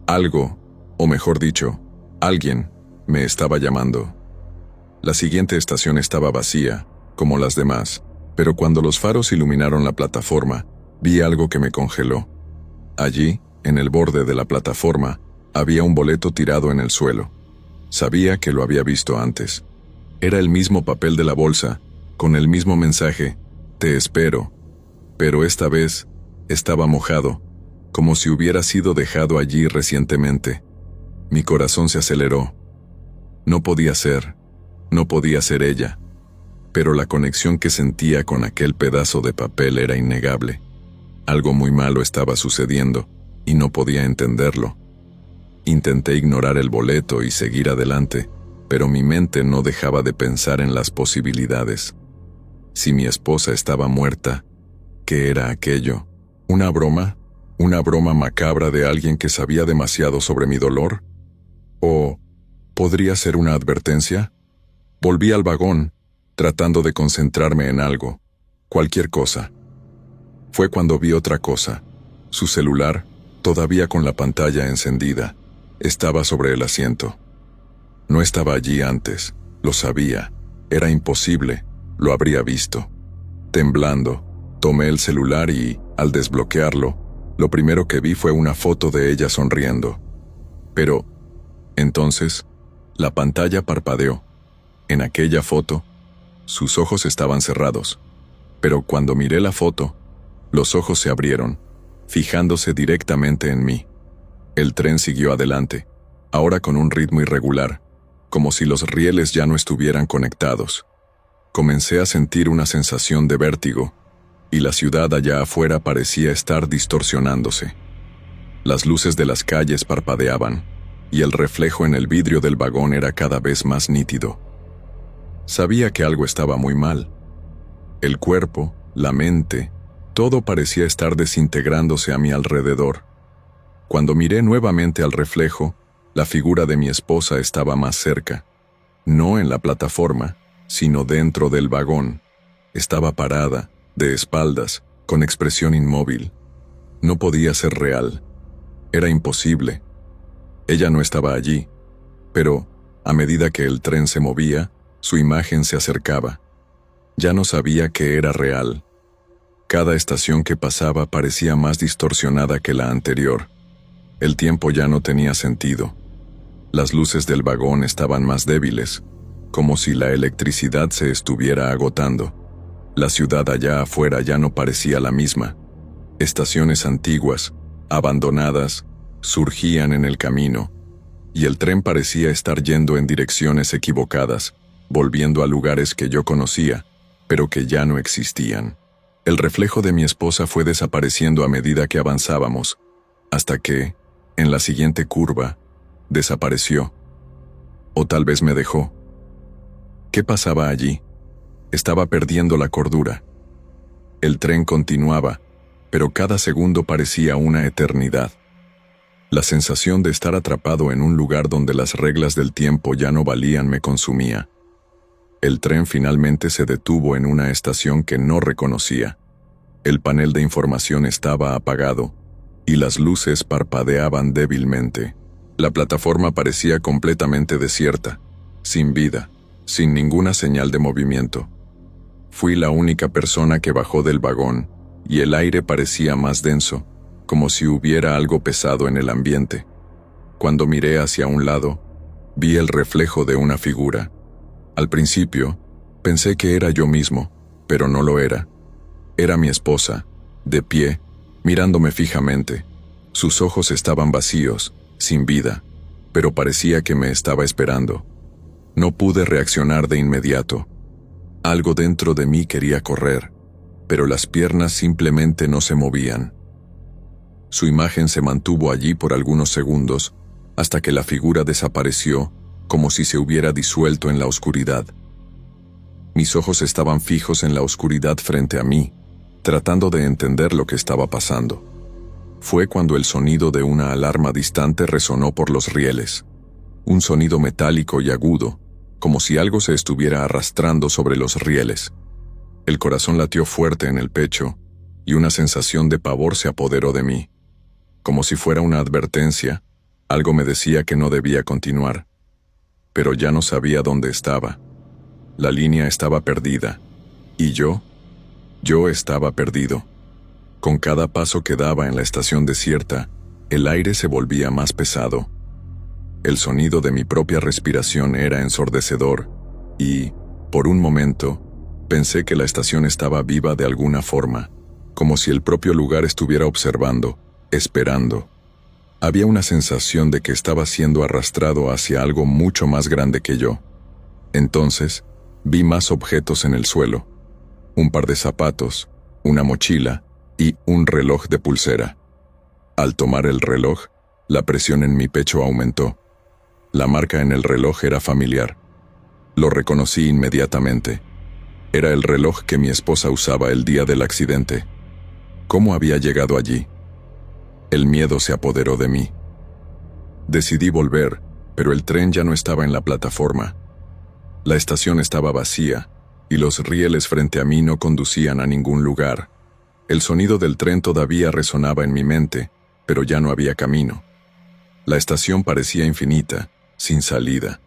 Algo, o mejor dicho, alguien, me estaba llamando. La siguiente estación estaba vacía, como las demás, pero cuando los faros iluminaron la plataforma, vi algo que me congeló. Allí, en el borde de la plataforma, había un boleto tirado en el suelo. Sabía que lo había visto antes. Era el mismo papel de la bolsa, con el mismo mensaje, te espero, pero esta vez estaba mojado, como si hubiera sido dejado allí recientemente. Mi corazón se aceleró. No podía ser ella, pero la conexión que sentía con aquel pedazo de papel era innegable. Algo muy malo estaba sucediendo, y no podía entenderlo. Intenté ignorar el boleto y seguir adelante, pero mi mente no dejaba de pensar en las posibilidades. Si mi esposa estaba muerta, ¿qué era aquello? ¿Una broma? ¿Una broma macabra de alguien que sabía demasiado sobre mi dolor? ¿O podría ser una advertencia? Volví al vagón, tratando de concentrarme en algo, cualquier cosa. Fue cuando vi otra cosa. Su celular, todavía con la pantalla encendida, estaba sobre el asiento. No estaba allí antes, lo sabía, era imposible, lo habría visto. Temblando, tomé el celular y, al desbloquearlo, lo primero que vi fue una foto de ella sonriendo. Pero, entonces, la pantalla parpadeó. En aquella foto, sus ojos estaban cerrados, pero cuando miré la foto, los ojos se abrieron, fijándose directamente en mí. El tren siguió adelante, ahora con un ritmo irregular, como si los rieles ya no estuvieran conectados. Comencé a sentir una sensación de vértigo, y la ciudad allá afuera parecía estar distorsionándose. Las luces de las calles parpadeaban, y el reflejo en el vidrio del vagón era cada vez más nítido. Sabía que algo estaba muy mal. El cuerpo, la mente, todo parecía estar desintegrándose a mi alrededor. Cuando miré nuevamente al reflejo, la figura de mi esposa estaba más cerca. No en la plataforma, sino dentro del vagón. Estaba parada, de espaldas, con expresión inmóvil. No podía ser real. Era imposible. Ella no estaba allí, pero, a medida que el tren se movía, Su imagen se acercaba. Ya no sabía que era real. Cada estación que pasaba parecía más distorsionada que la anterior. El tiempo ya no tenía sentido. Las luces del vagón estaban más débiles, como si la electricidad se estuviera agotando. La ciudad allá afuera ya no parecía la misma. Estaciones antiguas, abandonadas, surgían en el camino, y el tren parecía estar yendo en direcciones equivocadas, volviendo a lugares que yo conocía, pero que ya no existían. El reflejo de mi esposa fue desapareciendo a medida que avanzábamos, hasta que, en la siguiente curva, desapareció. O tal vez me dejó. ¿Qué pasaba allí? Estaba perdiendo la cordura. El tren continuaba, pero cada segundo parecía una eternidad. La sensación de estar atrapado en un lugar donde las reglas del tiempo ya no valían me consumía. El tren finalmente se detuvo en una estación que no reconocía. El panel de información estaba apagado, y las luces parpadeaban débilmente. La plataforma parecía completamente desierta, sin vida, sin ninguna señal de movimiento. Fui la única persona que bajó del vagón, y el aire parecía más denso, como si hubiera algo pesado en el ambiente. Cuando miré hacia un lado, vi el reflejo de una figura. Al principio, pensé que era yo mismo, pero no lo era. Era mi esposa, de pie, mirándome fijamente. Sus ojos estaban vacíos, sin vida, pero parecía que me estaba esperando. No pude reaccionar de inmediato. Algo dentro de mí quería correr, pero las piernas simplemente no se movían. Su imagen se mantuvo allí por algunos segundos, hasta que la figura desapareció, como si se hubiera disuelto en la oscuridad. Mis ojos estaban fijos en la oscuridad frente a mí, tratando de entender lo que estaba pasando. Fue cuando el sonido de una alarma distante resonó por los rieles. Un sonido metálico y agudo, como si algo se estuviera arrastrando sobre los rieles. El corazón latió fuerte en el pecho, y una sensación de pavor se apoderó de mí. Como si fuera una advertencia, algo me decía que no debía continuar. Pero ya no sabía dónde estaba. La línea estaba perdida, y yo estaba perdido. Con cada paso que daba en la estación desierta, el aire se volvía más pesado. El sonido de mi propia respiración era ensordecedor, y, por un momento, pensé que la estación estaba viva de alguna forma, como si el propio lugar estuviera observando, esperando. Había una sensación de que estaba siendo arrastrado hacia algo mucho más grande que yo. Entonces, vi más objetos en el suelo. Un par de zapatos, una mochila y un reloj de pulsera. Al tomar el reloj, la presión en mi pecho aumentó. La marca en el reloj era familiar. Lo reconocí inmediatamente. Era el reloj que mi esposa usaba el día del accidente. ¿Cómo había llegado allí? El miedo se apoderó de mí. Decidí volver, pero el tren ya no estaba en la plataforma. La estación estaba vacía, y los rieles frente a mí no conducían a ningún lugar. El sonido del tren todavía resonaba en mi mente, pero ya no había camino. La estación parecía infinita, sin salida.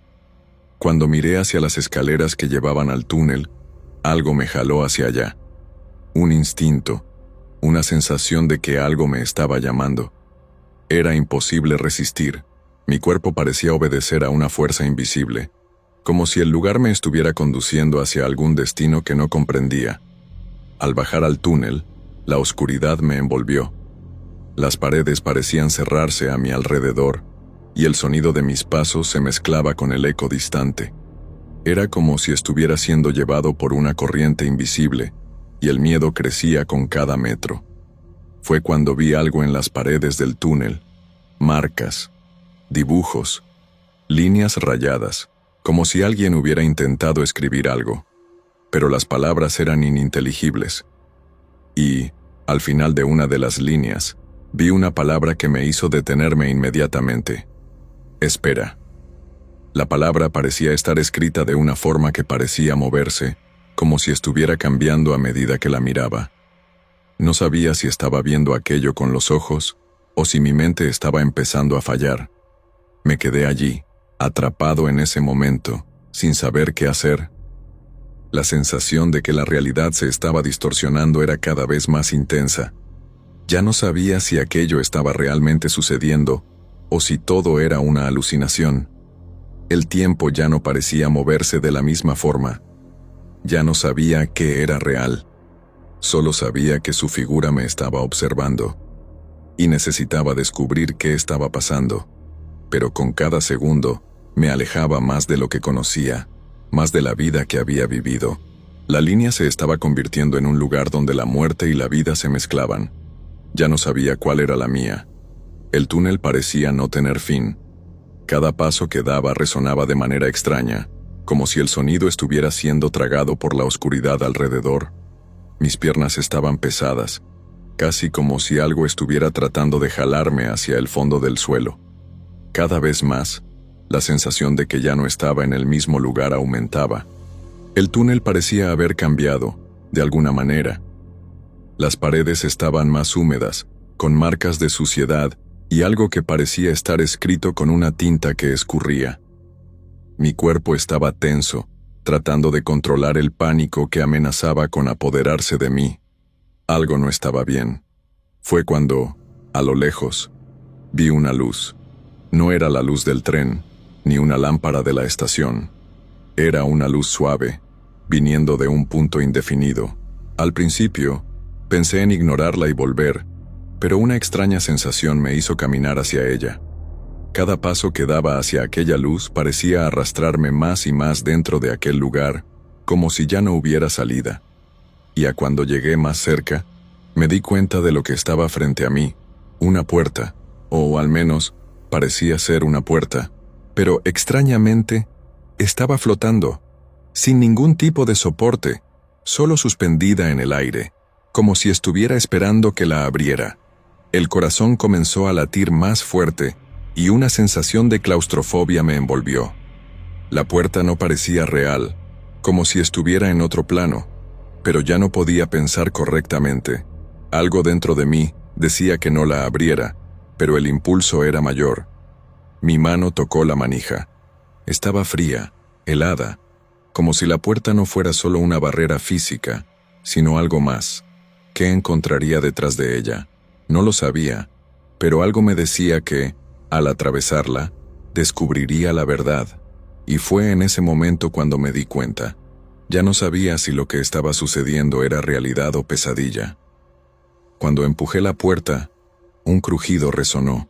Cuando miré hacia las escaleras que llevaban al túnel, algo me jaló hacia allá. Un instinto, una sensación de que algo me estaba llamando. Era imposible resistir. Mi cuerpo parecía obedecer a una fuerza invisible, como si el lugar me estuviera conduciendo hacia algún destino que no comprendía. Al bajar al túnel, la oscuridad me envolvió. Las paredes parecían cerrarse a mi alrededor, y el sonido de mis pasos se mezclaba con el eco distante. Era como si estuviera siendo llevado por una corriente invisible, y el miedo crecía con cada metro. Fue cuando vi algo en las paredes del túnel, marcas, dibujos, líneas rayadas, como si alguien hubiera intentado escribir algo, pero las palabras eran ininteligibles. Y, al final de una de las líneas, vi una palabra que me hizo detenerme inmediatamente. Espera. La palabra parecía estar escrita de una forma que parecía moverse, como si estuviera cambiando a medida que la miraba. No sabía si estaba viendo aquello con los ojos, o si mi mente estaba empezando a fallar. Me quedé allí, atrapado en ese momento, sin saber qué hacer. La sensación de que la realidad se estaba distorsionando era cada vez más intensa. Ya no sabía si aquello estaba realmente sucediendo o si todo era una alucinación. El tiempo ya no parecía moverse de la misma forma. Ya no sabía qué era real. Solo sabía que su figura me estaba observando. Y necesitaba descubrir qué estaba pasando. Pero con cada segundo, me alejaba más de lo que conocía, más de la vida que había vivido. La línea se estaba convirtiendo en un lugar donde la muerte y la vida se mezclaban. Ya no sabía cuál era la mía. El túnel parecía no tener fin. Cada paso que daba resonaba de manera extraña, como si el sonido estuviera siendo tragado por la oscuridad alrededor. Mis piernas estaban pesadas, casi como si algo estuviera tratando de jalarme hacia el fondo del suelo. Cada vez más, la sensación de que ya no estaba en el mismo lugar aumentaba. El túnel parecía haber cambiado, de alguna manera. Las paredes estaban más húmedas, con marcas de suciedad y algo que parecía estar escrito con una tinta que escurría. Mi cuerpo estaba tenso, tratando de controlar el pánico que amenazaba con apoderarse de mí. Algo no estaba bien. Fue cuando, a lo lejos, vi una luz. No era la luz del tren, ni una lámpara de la estación. Era una luz suave, viniendo de un punto indefinido. Al principio, pensé en ignorarla y volver, pero una extraña sensación me hizo caminar hacia ella. Cada paso que daba hacia aquella luz parecía arrastrarme más y más dentro de aquel lugar, como si ya no hubiera salida. Y a cuando llegué más cerca, me di cuenta de lo que estaba frente a mí, una puerta, o al menos parecía ser una puerta, pero extrañamente estaba flotando, sin ningún tipo de soporte, solo suspendida en el aire, como si estuviera esperando que la abriera. El corazón comenzó a latir más fuerte y una sensación de claustrofobia me envolvió. La puerta no parecía real, como si estuviera en otro plano, pero ya no podía pensar correctamente. Algo dentro de mí decía que no la abriera, pero el impulso era mayor. Mi mano tocó la manija. Estaba fría, helada, como si la puerta no fuera solo una barrera física, sino algo más. ¿Qué encontraría detrás de ella? No lo sabía, pero algo me decía que, al atravesarla, descubriría la verdad. Y fue en ese momento cuando me di cuenta. Ya no sabía si lo que estaba sucediendo era realidad o pesadilla. Cuando empujé la puerta, un crujido resonó.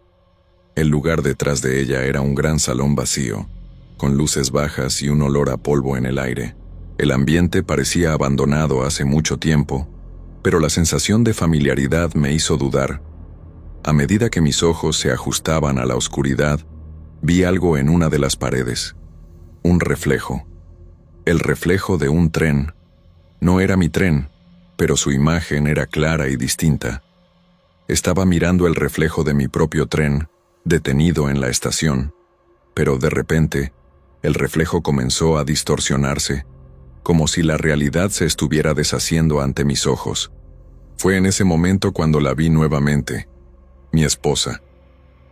El lugar detrás de ella era un gran salón vacío, con luces bajas y un olor a polvo en el aire. El ambiente parecía abandonado hace mucho tiempo, pero la sensación de familiaridad me hizo dudar. A medida que mis ojos se ajustaban a la oscuridad, vi algo en una de las paredes. Un reflejo. El reflejo de un tren. No era mi tren, pero su imagen era clara y distinta. Estaba mirando el reflejo de mi propio tren, detenido en la estación, pero de repente, el reflejo comenzó a distorsionarse, como si la realidad se estuviera deshaciendo ante mis ojos. Fue en ese momento cuando la vi nuevamente. Mi esposa.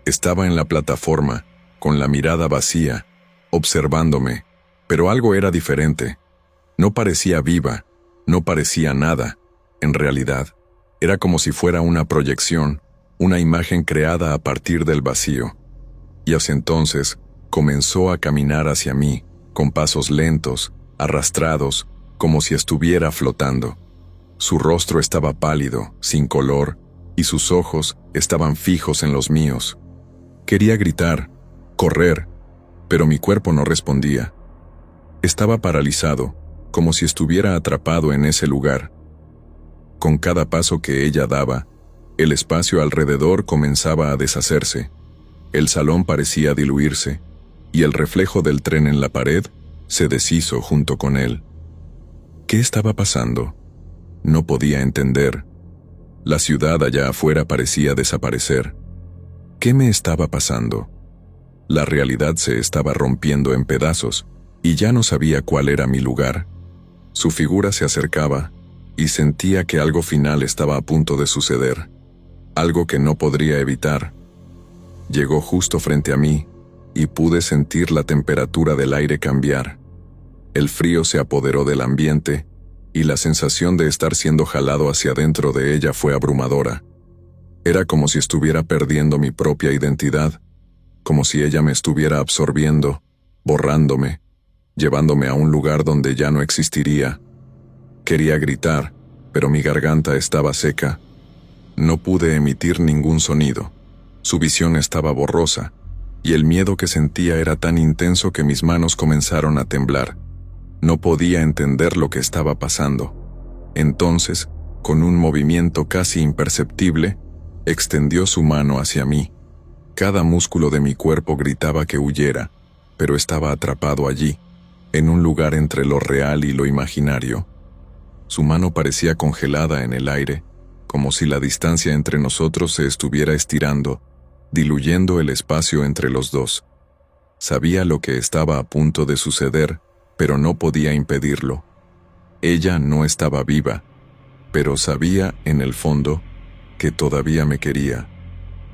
Estaba en la plataforma, con la mirada vacía, observándome, pero algo era diferente. No parecía viva, no parecía nada. En realidad, era como si fuera una proyección, una imagen creada a partir del vacío. Y hacia entonces, comenzó a caminar hacia mí, con pasos lentos, arrastrados, como si estuviera flotando. Su rostro estaba pálido, sin color, y sus ojos estaban fijos en los míos. Quería gritar, correr, pero mi cuerpo no respondía. Estaba paralizado, como si estuviera atrapado en ese lugar. Con cada paso que ella daba, el espacio alrededor comenzaba a deshacerse. El salón parecía diluirse, y el reflejo del tren en la pared se deshizo junto con él. ¿Qué estaba pasando? No podía entender. La ciudad allá afuera parecía desaparecer. ¿Qué me estaba pasando? La realidad se estaba rompiendo en pedazos, y ya no sabía cuál era mi lugar. Su figura se acercaba, y sentía que algo final estaba a punto de suceder. Algo que no podría evitar. Llegó justo frente a mí, y pude sentir la temperatura del aire cambiar. El frío se apoderó del ambiente, y la sensación de estar siendo jalado hacia adentro de ella fue abrumadora. Era como si estuviera perdiendo mi propia identidad, como si ella me estuviera absorbiendo, borrándome, llevándome a un lugar donde ya no existiría. Quería gritar, pero mi garganta estaba seca. No pude emitir ningún sonido. Su visión estaba borrosa, y el miedo que sentía era tan intenso que mis manos comenzaron a temblar. No podía entender lo que estaba pasando. Entonces, con un movimiento casi imperceptible, extendió su mano hacia mí. Cada músculo de mi cuerpo gritaba que huyera, pero estaba atrapado allí, en un lugar entre lo real y lo imaginario. Su mano parecía congelada en el aire, como si la distancia entre nosotros se estuviera estirando, diluyendo el espacio entre los dos. Sabía lo que estaba a punto de suceder, pero no podía impedirlo. Ella no estaba viva, pero sabía, en el fondo, que todavía me quería.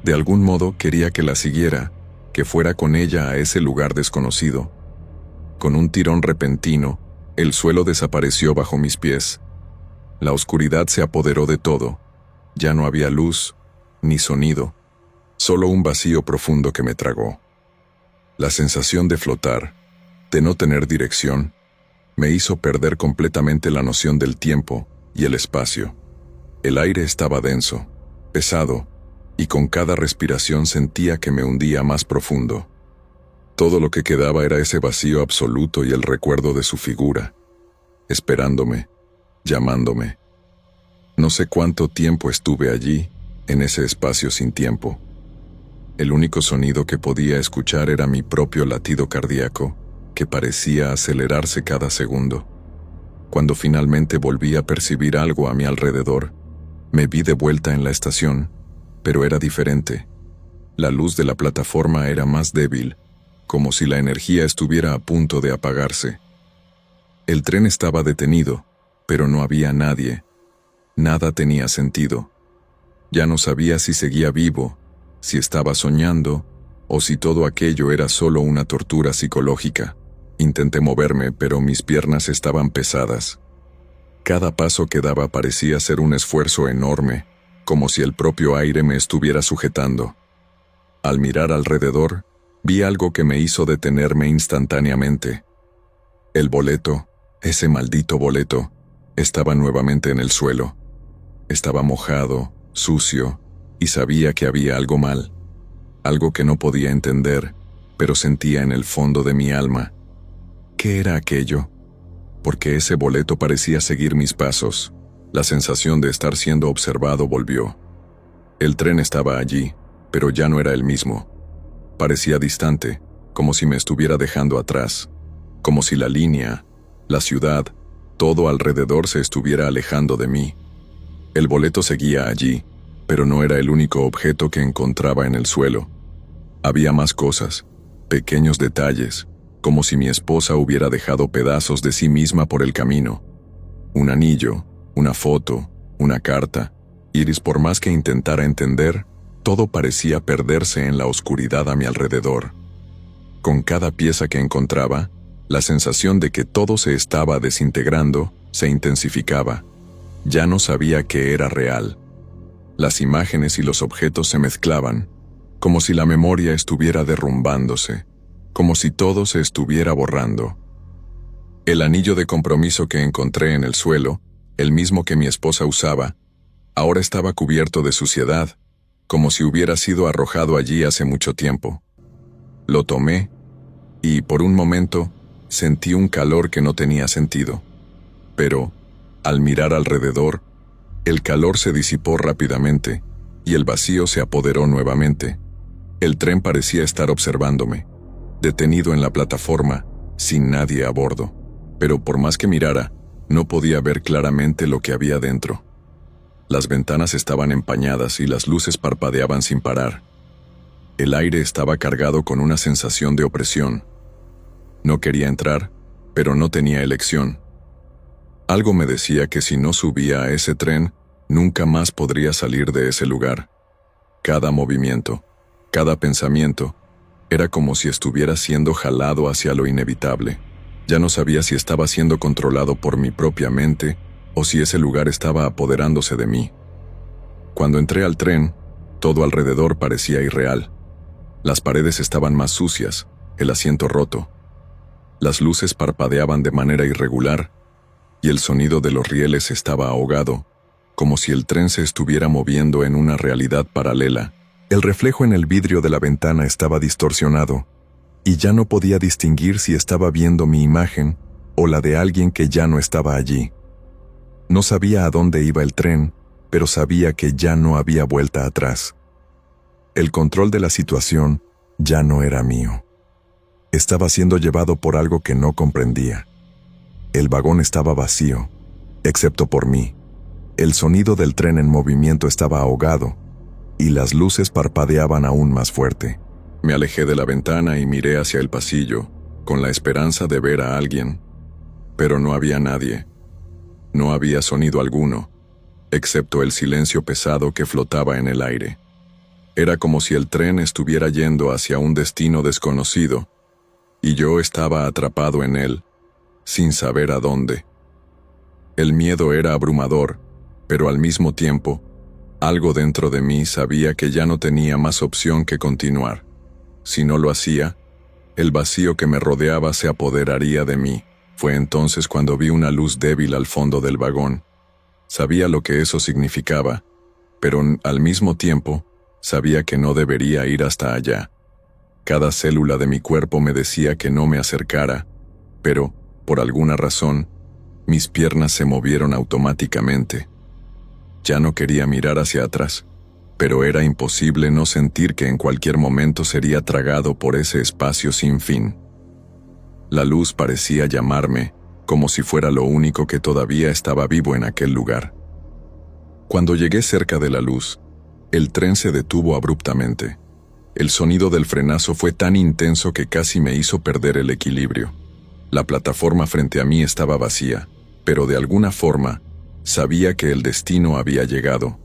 De algún modo quería que la siguiera, que fuera con ella a ese lugar desconocido. Con un tirón repentino, el suelo desapareció bajo mis pies. La oscuridad se apoderó de todo. Ya no había luz, ni sonido, solo un vacío profundo que me tragó. La sensación de flotar, de no tener dirección, me hizo perder completamente la noción del tiempo y el espacio. El aire estaba denso, pesado, y con cada respiración sentía que me hundía más profundo. Todo lo que quedaba era ese vacío absoluto y el recuerdo de su figura, esperándome, llamándome. No sé cuánto tiempo estuve allí, en ese espacio sin tiempo. El único sonido que podía escuchar era mi propio latido cardíaco, que parecía acelerarse cada segundo. Cuando finalmente volví a percibir algo a mi alrededor, me vi de vuelta en la estación, pero era diferente. La luz de la plataforma era más débil, como si la energía estuviera a punto de apagarse. El tren estaba detenido, pero no había nadie. Nada tenía sentido. Ya no sabía si seguía vivo, si estaba soñando, o si todo aquello era solo una tortura psicológica. Intenté moverme, pero mis piernas estaban pesadas. Cada paso que daba parecía ser un esfuerzo enorme, como si el propio aire me estuviera sujetando. Al mirar alrededor, vi algo que me hizo detenerme instantáneamente. El boleto, ese maldito boleto, estaba nuevamente en el suelo. Estaba mojado, sucio, y sabía que había algo mal. Algo que no podía entender, pero sentía en el fondo de mi alma. ¿Qué era aquello? Porque ese boleto parecía seguir mis pasos. La sensación de estar siendo observado volvió. El tren estaba allí, pero ya no era el mismo. Parecía distante, como si me estuviera dejando atrás, como si la línea, la ciudad, todo alrededor se estuviera alejando de mí. El boleto seguía allí, pero no era el único objeto que encontraba en el suelo. Había más cosas, pequeños detalles, como si mi esposa hubiera dejado pedazos de sí misma por el camino. Un anillo, una foto, una carta. Iris, por más que intentara entender, todo parecía perderse en la oscuridad a mi alrededor. Con cada pieza que encontraba, la sensación de que todo se estaba desintegrando se intensificaba. Ya no sabía qué era real. Las imágenes y los objetos se mezclaban, como si la memoria estuviera derrumbándose, como si todo se estuviera borrando. El anillo de compromiso que encontré en el suelo, el mismo que mi esposa usaba, ahora estaba cubierto de suciedad, como si hubiera sido arrojado allí hace mucho tiempo. Lo tomé, y por un momento sentí un calor que no tenía sentido. Pero, al mirar alrededor, el calor se disipó rápidamente, y el vacío se apoderó nuevamente. El tren parecía estar observándome, detenido en la plataforma, sin nadie a bordo. Pero por más que mirara, no podía ver claramente lo que había dentro. Las ventanas estaban empañadas y las luces parpadeaban sin parar. El aire estaba cargado con una sensación de opresión. No quería entrar, pero no tenía elección. Algo me decía que si no subía a ese tren, nunca más podría salir de ese lugar. Cada movimiento, cada pensamiento, era como si estuviera siendo jalado hacia lo inevitable. Ya no sabía si estaba siendo controlado por mi propia mente o si ese lugar estaba apoderándose de mí. Cuando entré al tren, todo alrededor parecía irreal. Las paredes estaban más sucias, el asiento roto. Las luces parpadeaban de manera irregular y el sonido de los rieles estaba ahogado, como si el tren se estuviera moviendo en una realidad paralela. El reflejo en el vidrio de la ventana estaba distorsionado, y ya no podía distinguir si estaba viendo mi imagen o la de alguien que ya no estaba allí. No sabía a dónde iba el tren, pero sabía que ya no había vuelta atrás. El control de la situación ya no era mío. Estaba siendo llevado por algo que no comprendía. El vagón estaba vacío, excepto por mí. El sonido del tren en movimiento estaba ahogado, y las luces parpadeaban aún más fuerte. Me alejé de la ventana y miré hacia el pasillo, con la esperanza de ver a alguien. Pero no había nadie. No había sonido alguno, excepto el silencio pesado que flotaba en el aire. Era como si el tren estuviera yendo hacia un destino desconocido, y yo estaba atrapado en él, sin saber a dónde. El miedo era abrumador, pero al mismo tiempo, algo dentro de mí sabía que ya no tenía más opción que continuar. Si no lo hacía, el vacío que me rodeaba se apoderaría de mí. Fue entonces cuando vi una luz débil al fondo del vagón. Sabía lo que eso significaba, pero al mismo tiempo, sabía que no debería ir hasta allá. Cada célula de mi cuerpo me decía que no me acercara, pero, por alguna razón, mis piernas se movieron automáticamente. Ya no quería mirar hacia atrás, pero era imposible no sentir que en cualquier momento sería tragado por ese espacio sin fin. La luz parecía llamarme, como si fuera lo único que todavía estaba vivo en aquel lugar. Cuando llegué cerca de la luz, el tren se detuvo abruptamente. El sonido del frenazo fue tan intenso que casi me hizo perder el equilibrio. La plataforma frente a mí estaba vacía, pero de alguna forma, sabía que el destino había llegado.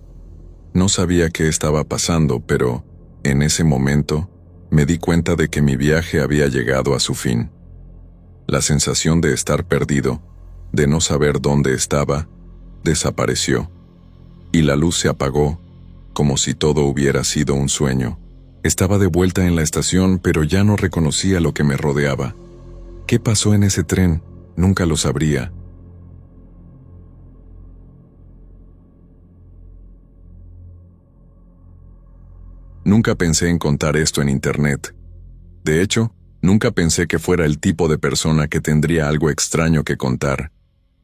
No sabía qué estaba pasando, pero, en ese momento, me di cuenta de que mi viaje había llegado a su fin. La sensación de estar perdido, de no saber dónde estaba, desapareció, y la luz se apagó, como si todo hubiera sido un sueño. Estaba de vuelta en la estación, pero ya no reconocía lo que me rodeaba. ¿Qué pasó en ese tren? Nunca lo sabría. Nunca pensé en contar esto en internet. De hecho, nunca pensé que fuera el tipo de persona que tendría algo extraño que contar.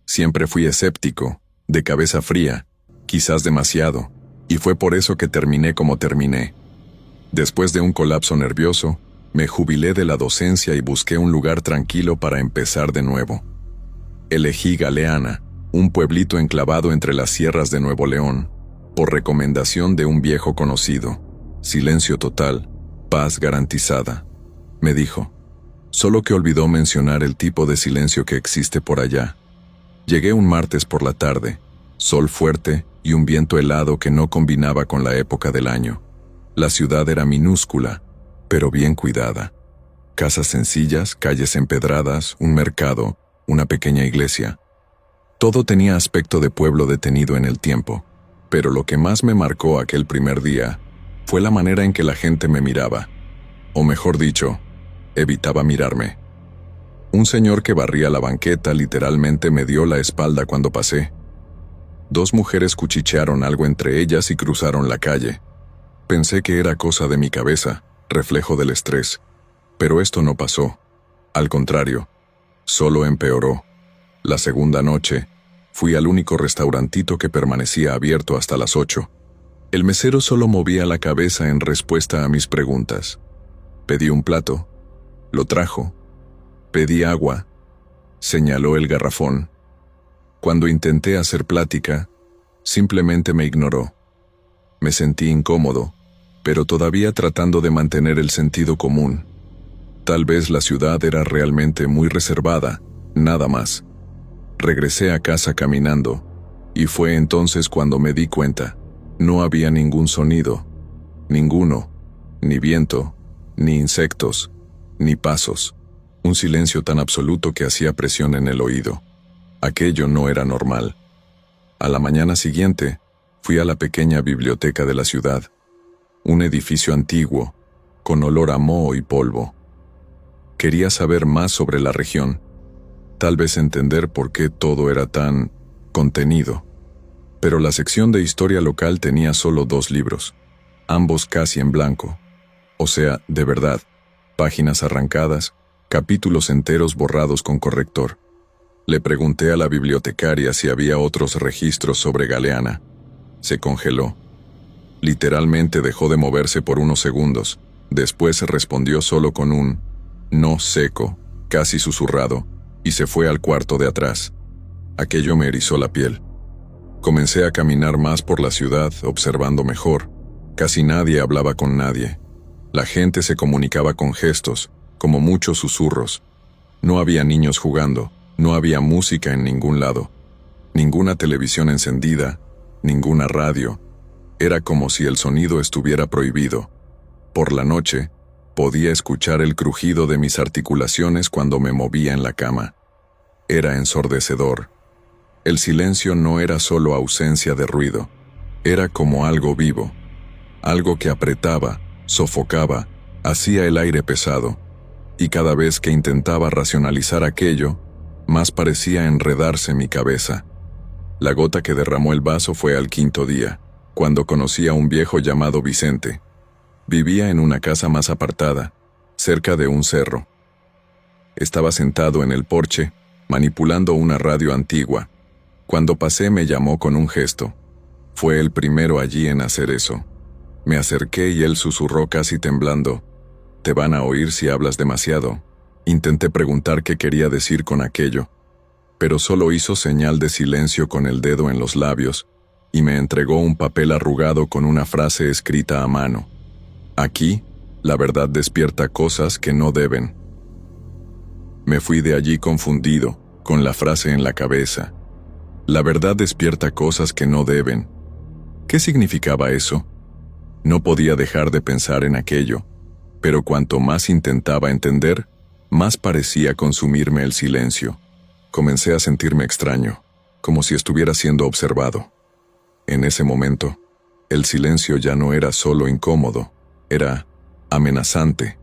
Siempre fui escéptico, de cabeza fría, quizás demasiado, y fue por eso que terminé como terminé. Después de un colapso nervioso, me jubilé de la docencia y busqué un lugar tranquilo para empezar de nuevo. Elegí Galeana, un pueblito enclavado entre las sierras de Nuevo León, por recomendación de un viejo conocido. Silencio total, paz garantizada, me dijo. Solo que olvidó mencionar el tipo de silencio que existe por allá. Llegué un martes por la tarde, sol fuerte y un viento helado que no combinaba con la época del año. La ciudad era minúscula, pero bien cuidada. Casas sencillas, calles empedradas, un mercado, una pequeña iglesia. Todo tenía aspecto de pueblo detenido en el tiempo, pero lo que más me marcó aquel primer día fue la manera en que la gente me miraba, o mejor dicho, evitaba mirarme. Un señor que barría la banqueta literalmente me dio la espalda cuando pasé. Dos mujeres cuchichearon algo entre ellas y cruzaron la calle. Pensé que era cosa de mi cabeza, reflejo del estrés, pero esto no pasó. Al contrario, solo empeoró. La segunda noche, fui al único restaurantito que permanecía abierto hasta las 8. El mesero solo movía la cabeza en respuesta a mis preguntas. Pedí un plato. Lo trajo. Pedí agua. Señaló el garrafón. Cuando intenté hacer plática, simplemente me ignoró. Me sentí incómodo, pero todavía tratando de mantener el sentido común. Tal vez la ciudad era realmente muy reservada, nada más. Regresé a casa caminando, y fue entonces cuando me di cuenta. No había ningún sonido, ninguno, ni viento, ni insectos, ni pasos. Un silencio tan absoluto que hacía presión en el oído. Aquello no era normal. A la mañana siguiente, fui a la pequeña biblioteca de la ciudad. Un edificio antiguo, con olor a moho y polvo. Quería saber más sobre la región, tal vez entender por qué todo era tan contenido. Pero la sección de historia local tenía solo 2 libros, ambos casi en blanco. O sea, de verdad, páginas arrancadas, capítulos enteros borrados con corrector. Le pregunté a la bibliotecaria si había otros registros sobre Galeana. Se congeló. Literalmente dejó de moverse por unos segundos. Después respondió solo con un no seco, casi susurrado, y se fue al cuarto de atrás. Aquello me erizó la piel. Comencé a caminar más por la ciudad, observando mejor. Casi nadie hablaba con nadie. La gente se comunicaba con gestos, como muchos susurros. No había niños jugando, no había música en ningún lado. Ninguna televisión encendida, ninguna radio. Era como si el sonido estuviera prohibido. Por la noche, podía escuchar el crujido de mis articulaciones cuando me movía en la cama. Era ensordecedor. El silencio no era solo ausencia de ruido, era como algo vivo, algo que apretaba, sofocaba, hacía el aire pesado, y cada vez que intentaba racionalizar aquello, más parecía enredarse mi cabeza. La gota que derramó el vaso fue al 5.º día, cuando conocí a un viejo llamado Vicente. Vivía en una casa más apartada, cerca de un cerro. Estaba sentado en el porche, manipulando una radio antigua. Cuando pasé me llamó con un gesto. Fue el primero allí en hacer eso. Me acerqué y él susurró casi temblando: «Te van a oír si hablas demasiado». Intenté preguntar qué quería decir con aquello, pero solo hizo señal de silencio con el dedo en los labios y me entregó un papel arrugado con una frase escrita a mano. «Aquí, la verdad despierta cosas que no deben». Me fui de allí confundido, con la frase en la cabeza. La verdad despierta cosas que no deben. ¿Qué significaba eso? No podía dejar de pensar en aquello, pero cuanto más intentaba entender, más parecía consumirme el silencio. Comencé a sentirme extraño, como si estuviera siendo observado. En ese momento, el silencio ya no era solo incómodo, era amenazante.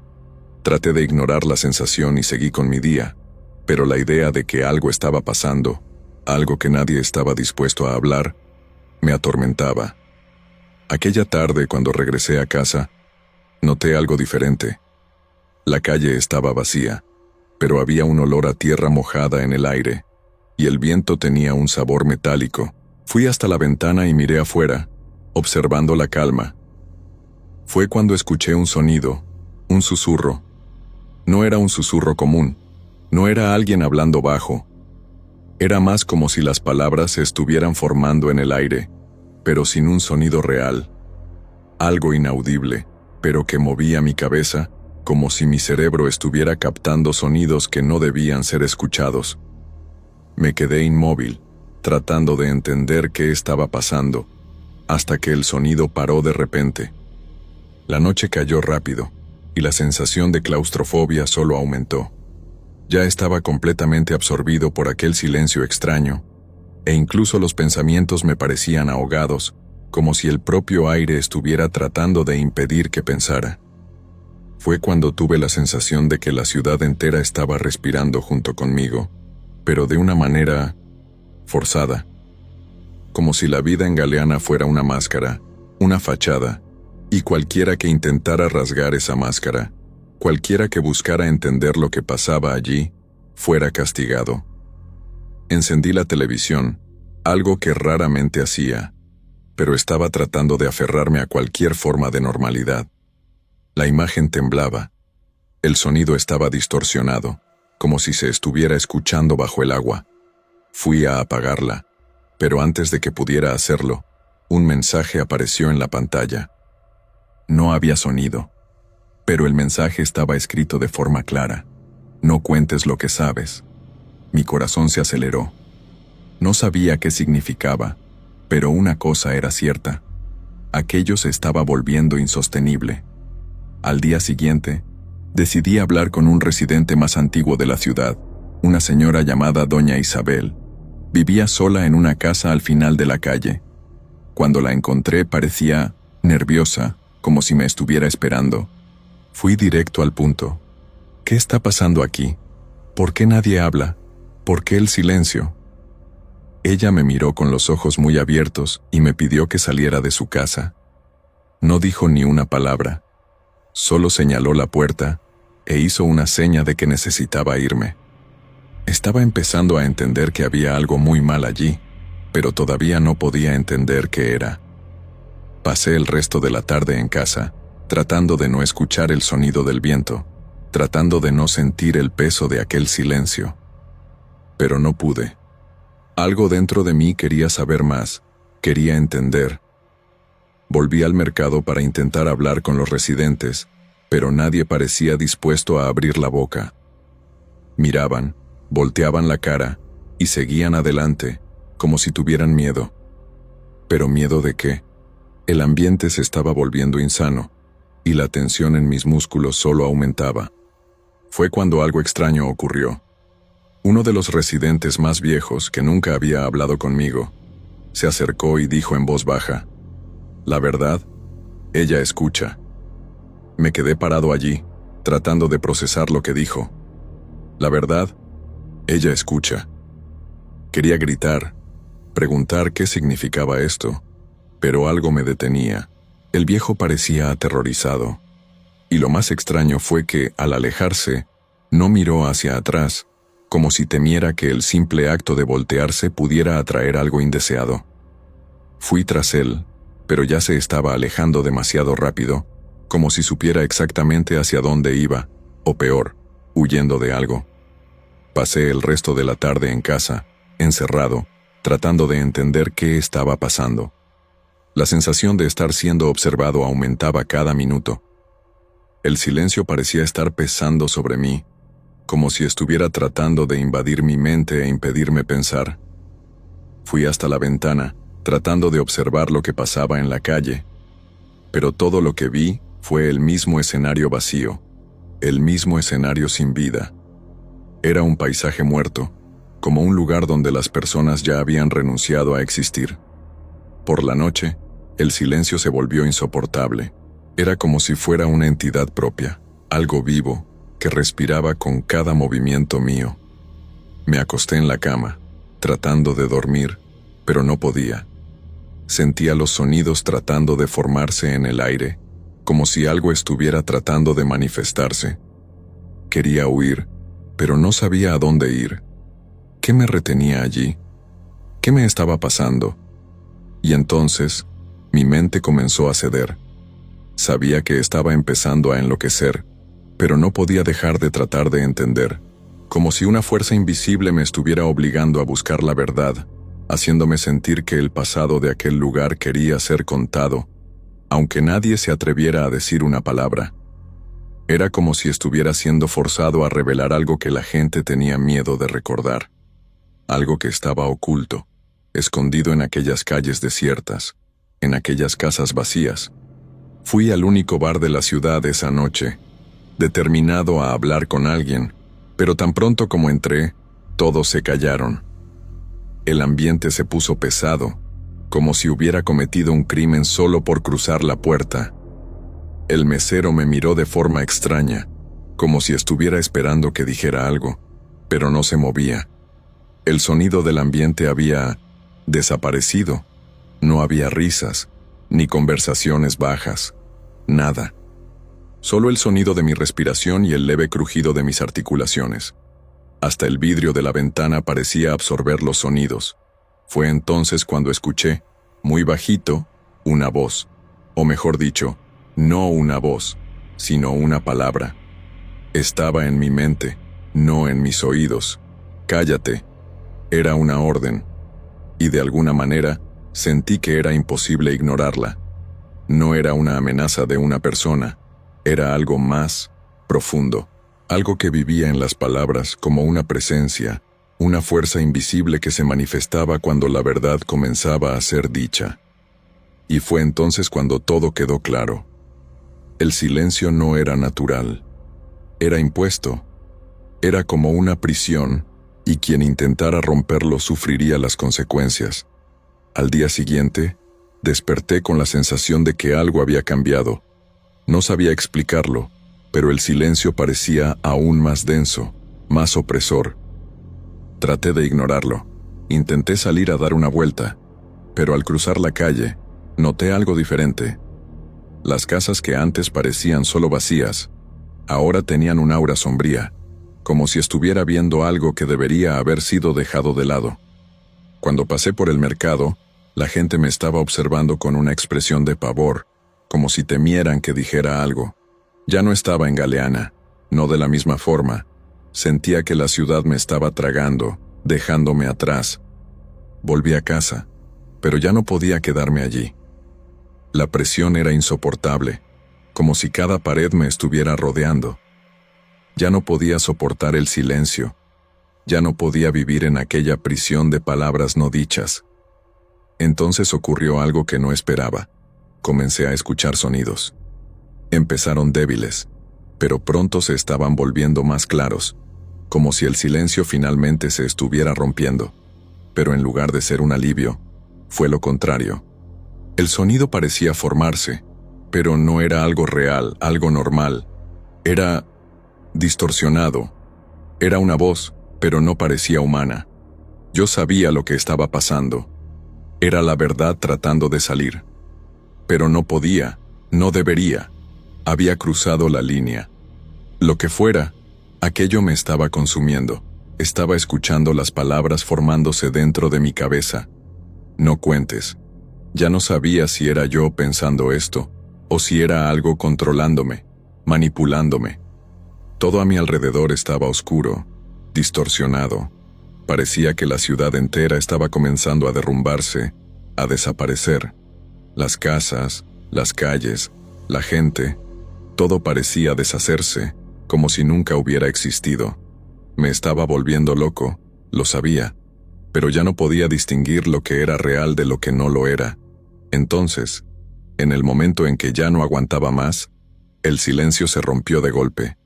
Traté de ignorar la sensación y seguí con mi día, pero la idea de que algo estaba pasando, algo que nadie estaba dispuesto a hablar, me atormentaba. Aquella tarde, cuando regresé a casa, noté algo diferente. La calle estaba vacía, pero había un olor a tierra mojada en el aire, y el viento tenía un sabor metálico. Fui hasta la ventana y miré afuera, observando la calma. Fue cuando escuché un sonido, un susurro. No era un susurro común, no era alguien hablando bajo. Era más como si las palabras se estuvieran formando en el aire, pero sin un sonido real. Algo inaudible, pero que movía mi cabeza, como si mi cerebro estuviera captando sonidos que no debían ser escuchados. Me quedé inmóvil, tratando de entender qué estaba pasando, hasta que el sonido paró de repente. La noche cayó rápido, y la sensación de claustrofobia solo aumentó. Ya estaba completamente absorbido por aquel silencio extraño, e incluso los pensamientos me parecían ahogados, como si el propio aire estuviera tratando de impedir que pensara. Fue cuando tuve la sensación de que la ciudad entera estaba respirando junto conmigo, pero de una manera forzada, como si la vida en Galeana fuera una máscara, una fachada, y cualquiera que intentara rasgar esa máscara, cualquiera que buscara entender lo que pasaba allí, fuera castigado. Encendí la televisión, algo que raramente hacía, pero estaba tratando de aferrarme a cualquier forma de normalidad. La imagen temblaba. El sonido estaba distorsionado, como si se estuviera escuchando bajo el agua. Fui a apagarla, pero antes de que pudiera hacerlo, un mensaje apareció en la pantalla. No había sonido, pero el mensaje estaba escrito de forma clara: «No cuentes lo que sabes». Mi corazón se aceleró. No sabía qué significaba, pero una cosa era cierta: aquello se estaba volviendo insostenible. Al día siguiente, Decidí hablar con un residente más antiguo de la ciudad, una señora llamada Doña Isabel. Vivía sola en una casa al final de la calle. Cuando la encontré parecía nerviosa, como si me estuviera esperando. Fui directo al punto. ¿Qué está pasando aquí? ¿Por qué nadie habla? ¿Por qué el silencio? Ella me miró con los ojos muy abiertos y me pidió que saliera de su casa. No dijo ni una palabra. Solo señaló la puerta e hizo una seña de que necesitaba irme. Estaba empezando a entender que había algo muy mal allí, pero todavía no podía entender qué era. Pasé el resto de la tarde en casa, tratando de no escuchar el sonido del viento, tratando de no sentir el peso de aquel silencio. Pero no pude. Algo dentro de mí quería saber más, quería entender. Volví al mercado para intentar hablar con los residentes, pero nadie parecía dispuesto a abrir la boca. Miraban, volteaban la cara y seguían adelante, como si tuvieran miedo. ¿Pero miedo de qué? El ambiente se estaba volviendo insano, y la tensión en mis músculos solo aumentaba. Fue cuando algo extraño ocurrió. Uno de los residentes más viejos, que nunca había hablado conmigo, se acercó y dijo en voz baja: «La verdad, ella escucha». Me quedé parado allí, tratando de procesar lo que dijo. La verdad, ella escucha. Quería gritar, preguntar qué significaba esto, pero algo me detenía. El viejo parecía aterrorizado. Y lo más extraño fue que, al alejarse, no miró hacia atrás, como si temiera que el simple acto de voltearse pudiera atraer algo indeseado. Fui tras él, pero ya se estaba alejando demasiado rápido, como si supiera exactamente hacia dónde iba, o peor, huyendo de algo. Pasé el resto de la tarde en casa, encerrado, tratando de entender qué estaba pasando. La sensación de estar siendo observado aumentaba cada minuto. El silencio parecía estar pesando sobre mí, como si estuviera tratando de invadir mi mente e impedirme pensar. Fui hasta la ventana, tratando de observar lo que pasaba en la calle, pero todo lo que vi fue el mismo escenario vacío, el mismo escenario sin vida. Era un paisaje muerto, como un lugar donde las personas ya habían renunciado a existir. Por la noche, el silencio se volvió insoportable. Era como si fuera una entidad propia, algo vivo, que respiraba con cada movimiento mío. Me acosté en la cama, tratando de dormir, pero no podía. Sentía los sonidos tratando de formarse en el aire, como si algo estuviera tratando de manifestarse. Quería huir, pero no sabía a dónde ir. ¿Qué me retenía allí? ¿Qué me estaba pasando? Y entonces, mi mente comenzó a ceder. Sabía que estaba empezando a enloquecer, pero no podía dejar de tratar de entender, como si una fuerza invisible me estuviera obligando a buscar la verdad, haciéndome sentir que el pasado de aquel lugar quería ser contado, aunque nadie se atreviera a decir una palabra. Era como si estuviera siendo forzado a revelar algo que la gente tenía miedo de recordar, algo que estaba oculto, escondido en aquellas calles desiertas, en aquellas casas vacías. Fui al único bar de la ciudad esa noche, determinado a hablar con alguien, pero tan pronto como entré, todos se callaron. El ambiente se puso pesado, como si hubiera cometido un crimen solo por cruzar la puerta. El mesero me miró de forma extraña, como si estuviera esperando que dijera algo, pero no se movía. El sonido del ambiente había desaparecido. No había risas, ni conversaciones bajas, nada. Solo el sonido de mi respiración y el leve crujido de mis articulaciones. Hasta el vidrio de la ventana parecía absorber los sonidos. Fue entonces cuando escuché, muy bajito, una voz, o mejor dicho, no una voz, sino una palabra. Estaba en mi mente, no en mis oídos. Cállate. Era una orden. Y de alguna manera, sentí que era imposible ignorarla. No era una amenaza de una persona, era algo más profundo, algo que vivía en las palabras como una presencia, una fuerza invisible que se manifestaba cuando la verdad comenzaba a ser dicha. Y fue entonces cuando todo quedó claro. El silencio no era natural. Era impuesto. Era como una prisión, y quien intentara romperlo sufriría las consecuencias. Al día siguiente, desperté con la sensación de que algo había cambiado. No sabía explicarlo, pero el silencio parecía aún más denso, más opresor. Traté de ignorarlo. Intenté salir a dar una vuelta, pero al cruzar la calle, noté algo diferente. Las casas que antes parecían solo vacías, ahora tenían un aura sombría, como si estuviera viendo algo que debería haber sido dejado de lado. Cuando pasé por el mercado, la gente me estaba observando con una expresión de pavor, como si temieran que dijera algo. Ya no estaba en Galeana, no de la misma forma. Sentía que la ciudad me estaba tragando, dejándome atrás. Volví a casa, pero ya no podía quedarme allí. La presión era insoportable, como si cada pared me estuviera rodeando. Ya no podía soportar el silencio. Ya no podía vivir en aquella prisión de palabras no dichas. Entonces ocurrió algo que no esperaba. Comencé a escuchar sonidos. Empezaron débiles, pero pronto se estaban volviendo más claros, como si el silencio finalmente se estuviera rompiendo. Pero en lugar de ser un alivio, fue lo contrario. El sonido parecía formarse, pero no era algo real, algo normal. Era distorsionado. Era una voz, pero no parecía humana. Yo sabía lo que estaba pasando. Era la verdad tratando de salir. Pero no podía, no debería. Había cruzado la línea. Lo que fuera, aquello me estaba consumiendo. Estaba escuchando las palabras formándose dentro de mi cabeza. No cuentes. Ya no sabía si era yo pensando esto, o si era algo controlándome, manipulándome. Todo a mi alrededor estaba oscuro, distorsionado. Parecía que la ciudad entera estaba comenzando a derrumbarse, a desaparecer. Las casas, las calles, la gente, todo parecía deshacerse, como si nunca hubiera existido. Me estaba volviendo loco, lo sabía, pero ya no podía distinguir lo que era real de lo que no lo era. Entonces, en el momento en que ya no aguantaba más, el silencio se rompió de golpe.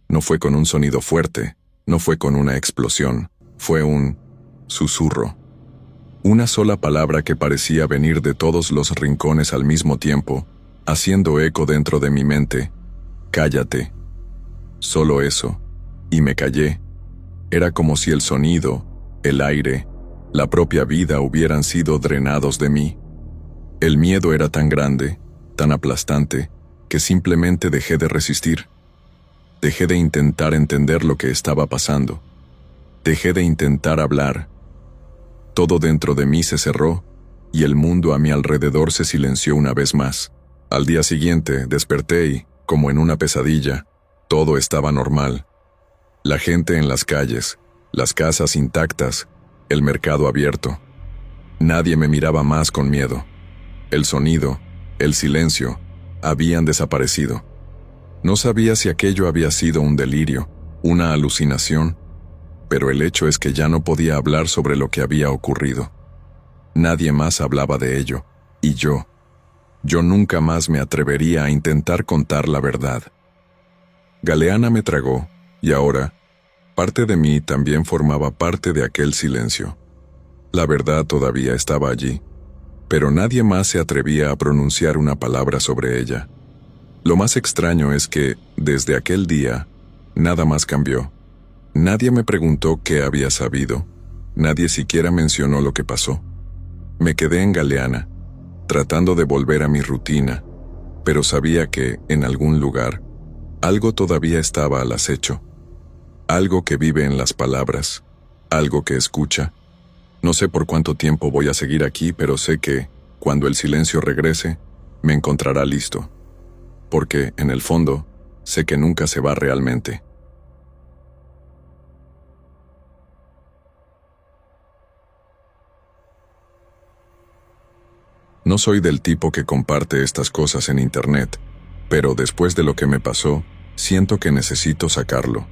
No fue con un sonido fuerte, no fue con una explosión, fue un susurro. Una sola palabra que parecía venir de todos los rincones al mismo tiempo, haciendo eco dentro de mi mente. Cállate. Solo eso, y me callé. Era como si el sonido, el aire, la propia vida hubieran sido drenados de mí. El miedo era tan grande, tan aplastante, que simplemente dejé de resistir. Dejé de intentar entender lo que estaba pasando. Dejé de intentar hablar. Todo dentro de mí se cerró, y el mundo a mi alrededor se silenció una vez más. Al día siguiente desperté y, como en una pesadilla, todo estaba normal. La gente en las calles, las casas intactas, el mercado abierto. Nadie me miraba más con miedo. El sonido, el silencio, habían desaparecido. No sabía si aquello había sido un delirio, una alucinación, pero el hecho es que ya no podía hablar sobre lo que había ocurrido. Nadie más hablaba de ello, y yo nunca más me atrevería a intentar contar la verdad. Galeana me tragó, y ahora, parte de mí también formaba parte de aquel silencio. La verdad todavía estaba allí, pero nadie más se atrevía a pronunciar una palabra sobre ella. Lo más extraño es que, desde aquel día, nada más cambió. Nadie me preguntó qué había sabido, nadie siquiera mencionó lo que pasó. Me quedé en Galeana, tratando de volver a mi rutina, pero sabía que, en algún lugar, algo todavía estaba al acecho. Algo que vive en las palabras, algo que escucha. No sé por cuánto tiempo voy a seguir aquí, pero sé que, cuando el silencio regrese, me encontrará listo. Porque, en el fondo, sé que nunca se va realmente. No soy del tipo que comparte estas cosas en internet, pero después de lo que me pasó, siento que necesito sacarlo.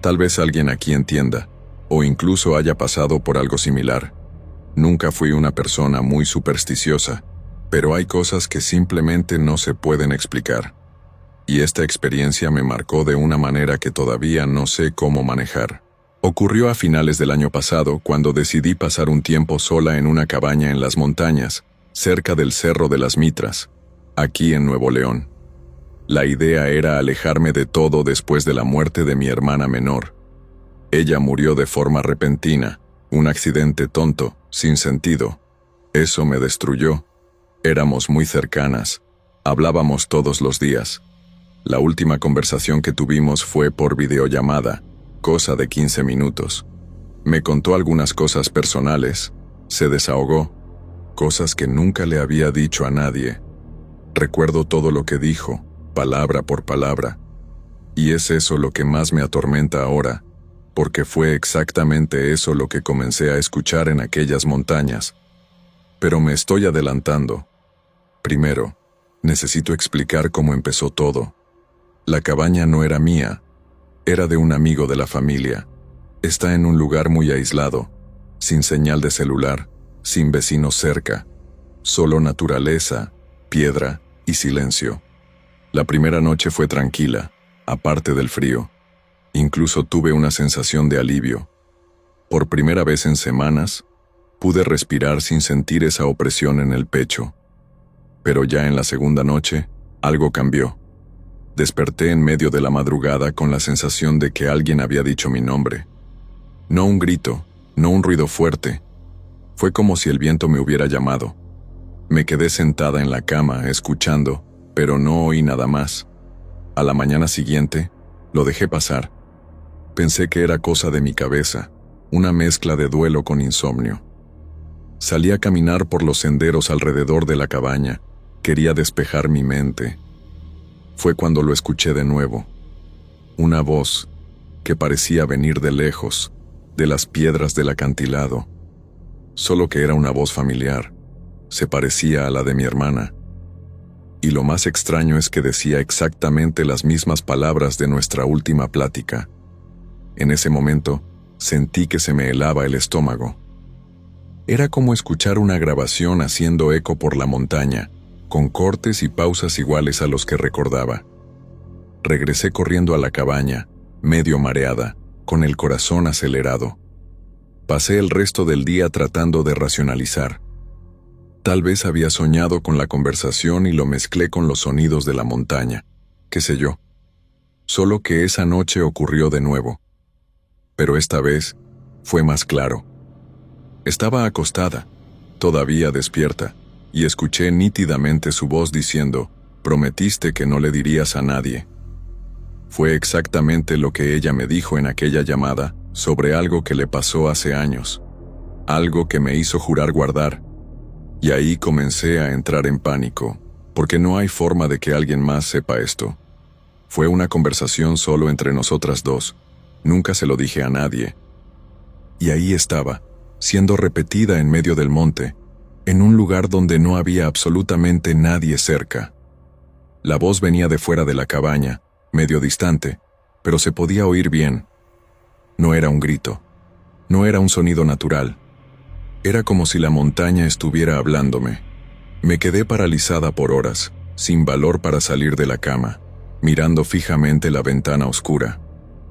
Tal vez alguien aquí entienda, o incluso haya pasado por algo similar. Nunca fui una persona muy supersticiosa, pero hay cosas que simplemente no se pueden explicar. y esta experiencia me marcó de una manera que todavía no sé cómo manejar. Ocurrió a finales del año pasado, cuando decidí pasar un tiempo sola en una cabaña en las montañas, cerca del Cerro de las Mitras, aquí en Nuevo León. La idea era alejarme de todo después de la muerte de mi hermana menor. Ella murió de forma repentina, un accidente tonto, sin sentido. Eso me destruyó. Éramos muy cercanas, hablábamos todos los días. La última conversación que tuvimos fue por videollamada, cosa de 15 minutos. Me contó algunas cosas personales, se desahogó, cosas que nunca le había dicho a nadie. Recuerdo todo lo que dijo, palabra por palabra. Y es eso lo que más me atormenta ahora, porque fue exactamente eso lo que comencé a escuchar en aquellas montañas. Pero me estoy adelantando. Primero, necesito explicar cómo empezó todo. La cabaña no era mía, era de un amigo de la familia. Está en un lugar muy aislado, sin señal de celular, sin vecinos cerca, solo naturaleza, piedra y silencio. La primera noche fue tranquila, aparte del frío. Incluso tuve una sensación de alivio. Por primera vez en semanas, pude respirar sin sentir esa opresión en el pecho. Pero ya en la segunda noche, algo cambió. Desperté en medio de la madrugada con la sensación de que alguien había dicho mi nombre. No un grito, no un ruido fuerte. Fue como si el viento me hubiera llamado. Me quedé sentada en la cama, escuchando, pero no oí nada más. A la mañana siguiente, lo dejé pasar. Pensé que era cosa de mi cabeza, una mezcla de duelo con insomnio. Salí a caminar por los senderos alrededor de la cabaña. Quería despejar mi mente. Fue cuando lo escuché de nuevo. Una voz que parecía venir de lejos, de las piedras del acantilado. Solo que era una voz familiar. Se parecía a la de mi hermana. Y lo más extraño es que decía exactamente las mismas palabras de nuestra última plática. En ese momento, sentí que se me helaba el estómago. Era como escuchar una grabación haciendo eco por la montaña, con cortes y pausas iguales a los que recordaba. Regresé corriendo a la cabaña, medio mareada, con el corazón acelerado. Pasé el resto del día tratando de racionalizar. Tal vez había soñado con la conversación y lo mezclé con los sonidos de la montaña, qué sé yo. Solo que esa noche ocurrió de nuevo. Pero esta vez fue más claro. Estaba acostada, todavía despierta, y escuché nítidamente su voz diciendo: «Prometiste que no le dirías a nadie». Fue exactamente lo que ella me dijo en aquella llamada sobre algo que le pasó hace años, algo que me hizo jurar guardar. Y ahí comencé a entrar en pánico, porque no hay forma de que alguien más sepa esto. Fue una conversación solo entre nosotras dos, nunca se lo dije a nadie. Y ahí estaba, siendo repetida en medio del monte, en un lugar donde no había absolutamente nadie cerca. La voz venía de fuera de la cabaña, medio distante, pero se podía oír bien. No era un grito, no era un sonido natural. Era como si la montaña estuviera hablándome. Me quedé paralizada por horas, sin valor para salir de la cama, mirando fijamente la ventana oscura.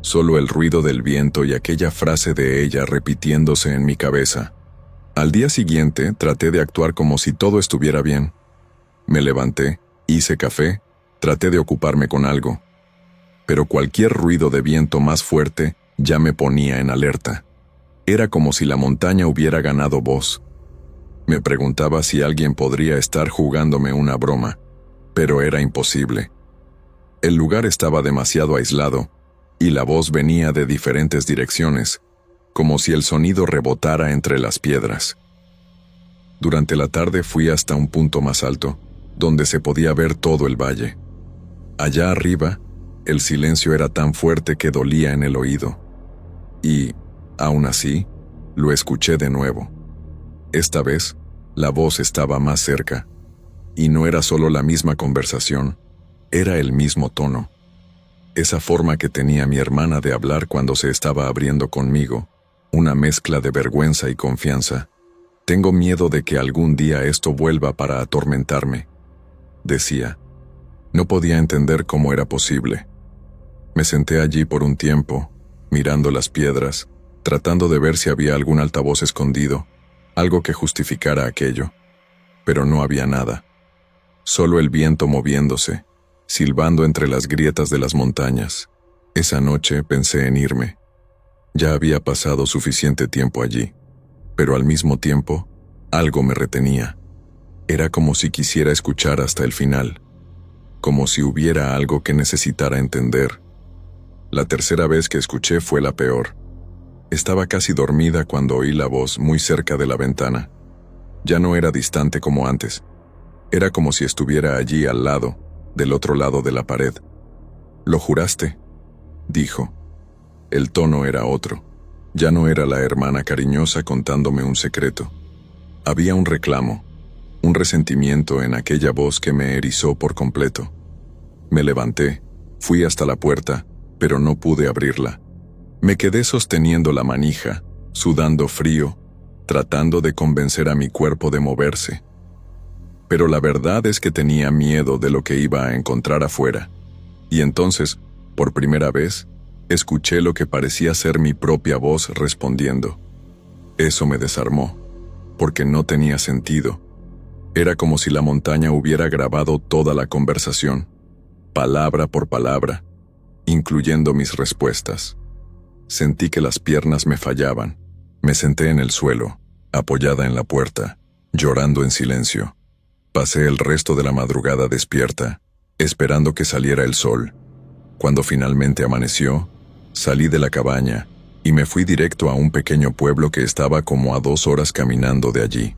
Solo el ruido del viento y aquella frase de ella repitiéndose en mi cabeza. Al día siguiente traté de actuar como si todo estuviera bien. Me levanté, hice café, traté de ocuparme con algo. Pero cualquier ruido de viento más fuerte ya me ponía en alerta. Era como si la montaña hubiera ganado voz. Me preguntaba si alguien podría estar jugándome una broma, pero era imposible. El lugar estaba demasiado aislado, y la voz venía de diferentes direcciones, como si el sonido rebotara entre las piedras. Durante la tarde fui hasta un punto más alto, donde se podía ver todo el valle. Allá arriba, el silencio era tan fuerte que dolía en el oído. Y, aún así, lo escuché de nuevo. Esta vez, la voz estaba más cerca, y no era solo la misma conversación, era el mismo tono. Esa forma que tenía mi hermana de hablar cuando se estaba abriendo conmigo, una mezcla de vergüenza y confianza. Tengo miedo de que algún día esto vuelva para atormentarme. Decía: No podía entender cómo era posible. Me senté allí por un tiempo, mirando las piedras, tratando de ver si había algún altavoz escondido, algo que justificara aquello. Pero no había nada. Solo el viento moviéndose, silbando entre las grietas de las montañas. Esa noche pensé en irme. Ya había pasado suficiente tiempo allí, pero al mismo tiempo, algo me retenía. Era como si quisiera escuchar hasta el final, como si hubiera algo que necesitara entender. La tercera vez que escuché fue la peor. Estaba casi dormida cuando oí la voz muy cerca de la ventana. Ya no era distante como antes. Era como si estuviera allí al lado, del otro lado de la pared. «¿Lo juraste?», dijo. El tono era otro. Ya no era la hermana cariñosa contándome un secreto. Había un reclamo, un resentimiento en aquella voz que me erizó por completo. Me levanté, fui hasta la puerta, pero no pude abrirla. Me quedé sosteniendo la manija, sudando frío, tratando de convencer a mi cuerpo de moverse. Pero la verdad es que tenía miedo de lo que iba a encontrar afuera. Y entonces, por primera vez, escuché lo que parecía ser mi propia voz respondiendo. Eso me desarmó, porque no tenía sentido. Era como si la montaña hubiera grabado toda la conversación, palabra por palabra, incluyendo mis respuestas. Sentí que las piernas me fallaban. Me senté en el suelo, apoyada en la puerta, llorando en silencio. Pasé el resto de la madrugada despierta, esperando que saliera el sol. Cuando finalmente amaneció, salí de la cabaña y me fui directo a un pequeño pueblo que estaba como a 2 horas caminando de allí.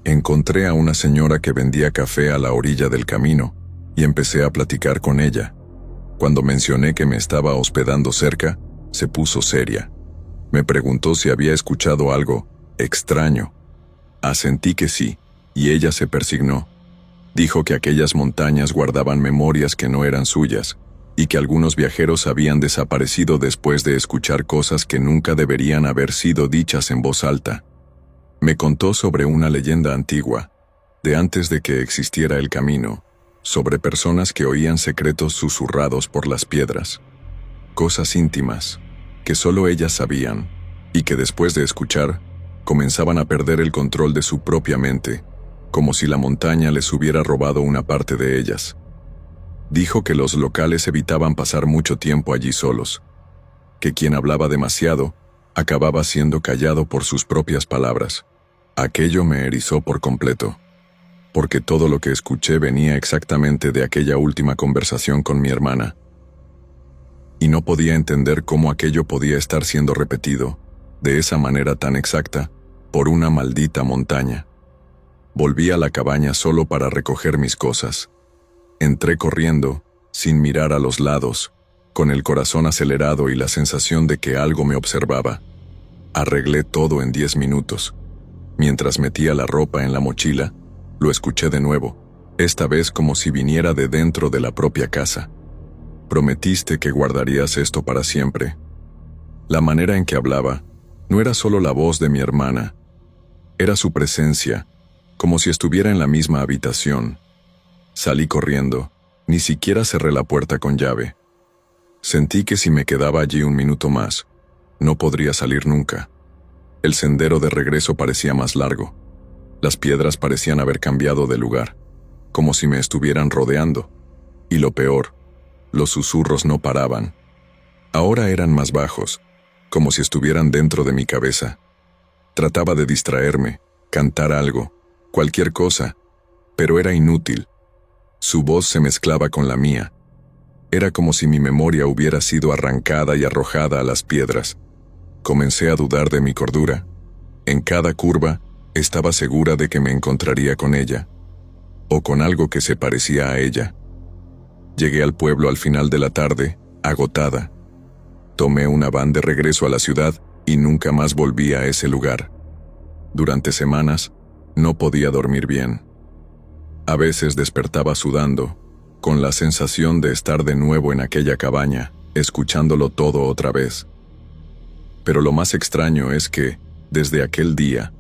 Encontré a una señora que vendía café a la orilla del camino y empecé a platicar con ella. Cuando mencioné que me estaba hospedando cerca, se puso seria. Me preguntó si había escuchado algo extraño. Asentí que sí, y ella se persignó. Dijo que aquellas montañas guardaban memorias que no eran suyas, y que algunos viajeros habían desaparecido después de escuchar cosas que nunca deberían haber sido dichas en voz alta. Me contó sobre una leyenda antigua, de antes de que existiera el camino, sobre personas que oían secretos susurrados por las piedras. Cosas íntimas, que solo ellas sabían, y que después de escuchar, comenzaban a perder el control de su propia mente, como si la montaña les hubiera robado una parte de ellas. Dijo que los locales evitaban pasar mucho tiempo allí solos, que quien hablaba demasiado acababa siendo callado por sus propias palabras. Aquello me erizó por completo, porque todo lo que escuché venía exactamente de aquella última conversación con mi hermana. Y no podía entender cómo aquello podía estar siendo repetido, de esa manera tan exacta, por una maldita montaña. Volví a la cabaña solo para recoger mis cosas. Entré corriendo, sin mirar a los lados, con el corazón acelerado y la sensación de que algo me observaba. Arreglé todo en 10 minutos. Mientras metía la ropa en la mochila, lo escuché de nuevo, esta vez como si viniera de dentro de la propia casa. Prometiste que guardarías esto para siempre. La manera en que hablaba no era solo la voz de mi hermana, era su presencia, como si estuviera en la misma habitación. Salí corriendo, ni siquiera cerré la puerta con llave. Sentí que si me quedaba allí un minuto más, no podría salir nunca. El sendero de regreso parecía más largo. Las piedras parecían haber cambiado de lugar, como si me estuvieran rodeando. Y lo peor, los susurros no paraban. Ahora eran más bajos, como si estuvieran dentro de mi cabeza. Trataba de distraerme, cantar algo, cualquier cosa, pero era inútil. Su voz se mezclaba con la mía. Era como si mi memoria hubiera sido arrancada y arrojada a las piedras. Comencé a dudar de mi cordura. En cada curva, estaba segura de que me encontraría con ella, o con algo que se parecía a ella. Llegué al pueblo al final de la tarde, agotada. Tomé una van de regreso a la ciudad y nunca más volví a ese lugar. Durante semanas, no podía dormir bien. A veces despertaba sudando, con la sensación de estar de nuevo en aquella cabaña, escuchándolo todo otra vez. Pero lo más extraño es que, desde aquel día,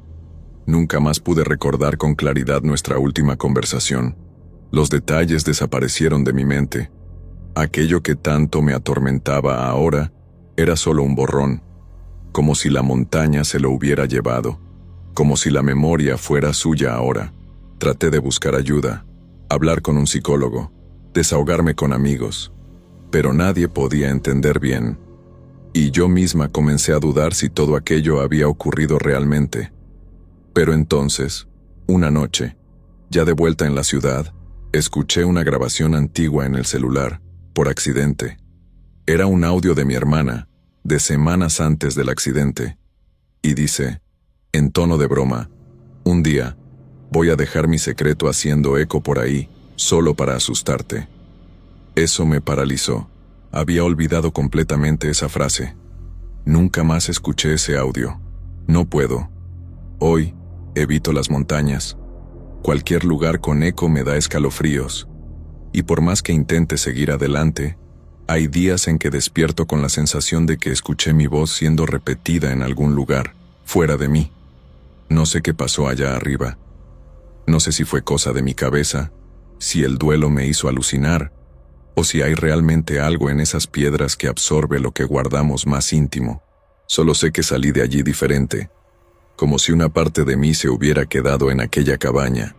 nunca más pude recordar con claridad nuestra última conversación. Los detalles desaparecieron de mi mente. Aquello que tanto me atormentaba ahora era solo un borrón, como si la montaña se lo hubiera llevado, como si la memoria fuera suya ahora. Traté de buscar ayuda, hablar con un psicólogo, desahogarme con amigos, pero nadie podía entender bien. Y yo misma comencé a dudar si todo aquello había ocurrido realmente. Pero entonces, una noche, ya de vuelta en la ciudad, escuché una grabación antigua en el celular, por accidente. Era un audio de mi hermana, de semanas antes del accidente, y dice, en tono de broma, un día, voy a dejar mi secreto haciendo eco por ahí, solo para asustarte. Eso me paralizó. Había olvidado completamente esa frase. Nunca más escuché ese audio. No puedo. Hoy, evito las montañas. Cualquier lugar con eco me da escalofríos. Y por más que intente seguir adelante, hay días en que despierto con la sensación de que escuché mi voz siendo repetida en algún lugar, fuera de mí. No sé qué pasó allá arriba. No sé si fue cosa de mi cabeza, si el duelo me hizo alucinar, o si hay realmente algo en esas piedras que absorbe lo que guardamos más íntimo. Solo sé que salí de allí diferente, como si una parte de mí se hubiera quedado en aquella cabaña.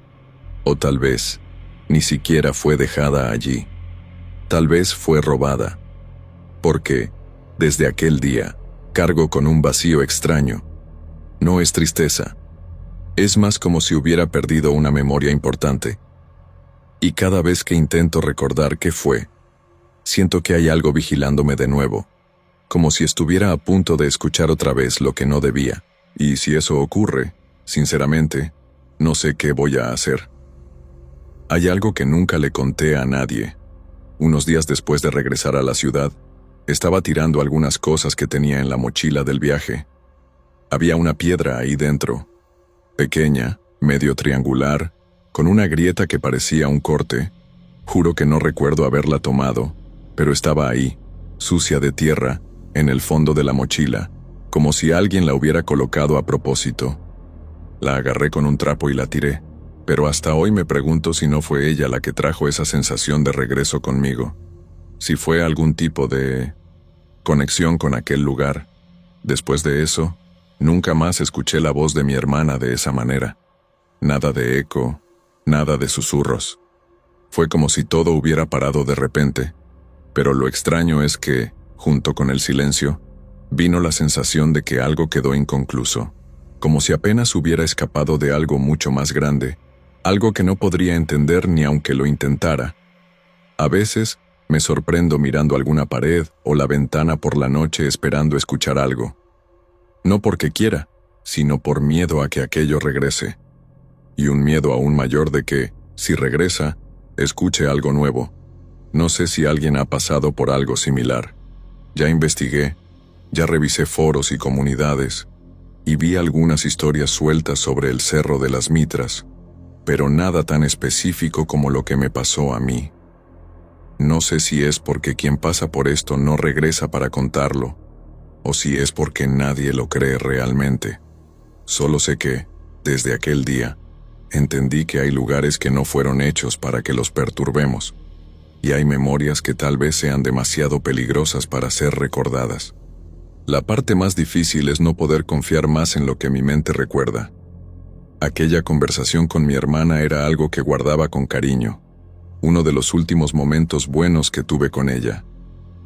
O tal vez, ni siquiera fue dejada allí. Tal vez fue robada. Porque, desde aquel día, cargo con un vacío extraño. No es tristeza. Es más como si hubiera perdido una memoria importante. Y cada vez que intento recordar qué fue, siento que hay algo vigilándome de nuevo, como si estuviera a punto de escuchar otra vez lo que no debía. Y si eso ocurre, sinceramente, no sé qué voy a hacer. Hay algo que nunca le conté a nadie. Unos días después de regresar a la ciudad, estaba tirando algunas cosas que tenía en la mochila del viaje. Había una piedra ahí dentro, pequeña, medio triangular, con una grieta que parecía un corte. Juro que no recuerdo haberla tomado, pero estaba ahí, sucia de tierra, en el fondo de la mochila, como si alguien la hubiera colocado a propósito. La agarré con un trapo y la tiré, pero hasta hoy me pregunto si no fue ella la que trajo esa sensación de regreso conmigo. Si fue algún tipo de conexión con aquel lugar. Después de eso, nunca más escuché la voz de mi hermana de esa manera. Nada de eco, nada de susurros. Fue como si todo hubiera parado de repente, pero lo extraño es que, junto con el silencio, vino la sensación de que algo quedó inconcluso, como si apenas hubiera escapado de algo mucho más grande, algo que no podría entender ni aunque lo intentara. A veces, me sorprendo mirando alguna pared o la ventana por la noche esperando escuchar algo. No porque quiera, sino por miedo a que aquello regrese. Y un miedo aún mayor de que, si regresa, escuche algo nuevo. No sé si alguien ha pasado por algo similar. Ya investigué, ya revisé foros y comunidades, y vi algunas historias sueltas sobre el Cerro de las Mitras, pero nada tan específico como lo que me pasó a mí. No sé si es porque quien pasa por esto no regresa para contarlo, o si es porque nadie lo cree realmente. Solo sé que, desde aquel día, entendí que hay lugares que no fueron hechos para que los perturbemos, y hay memorias que tal vez sean demasiado peligrosas para ser recordadas. La parte más difícil es no poder confiar más en lo que mi mente recuerda. Aquella conversación con mi hermana era algo que guardaba con cariño, uno de los últimos momentos buenos que tuve con ella.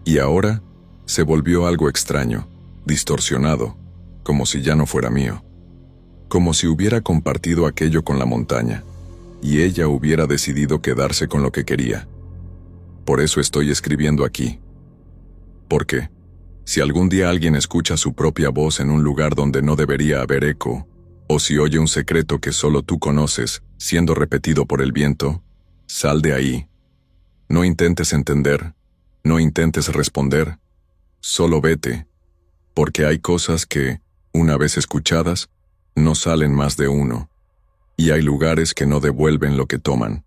Y ahora, se volvió algo extraño, distorsionado, como si ya no fuera mío. Como si hubiera compartido aquello con la montaña, y ella hubiera decidido quedarse con lo que quería. Por eso estoy escribiendo aquí. Porque, si algún día alguien escucha su propia voz en un lugar donde no debería haber eco, o si oye un secreto que solo tú conoces, siendo repetido por el viento, sal de ahí. No intentes entender, no intentes responder, solo vete, porque hay cosas que, una vez escuchadas, no salen más de uno, y hay lugares que no devuelven lo que toman.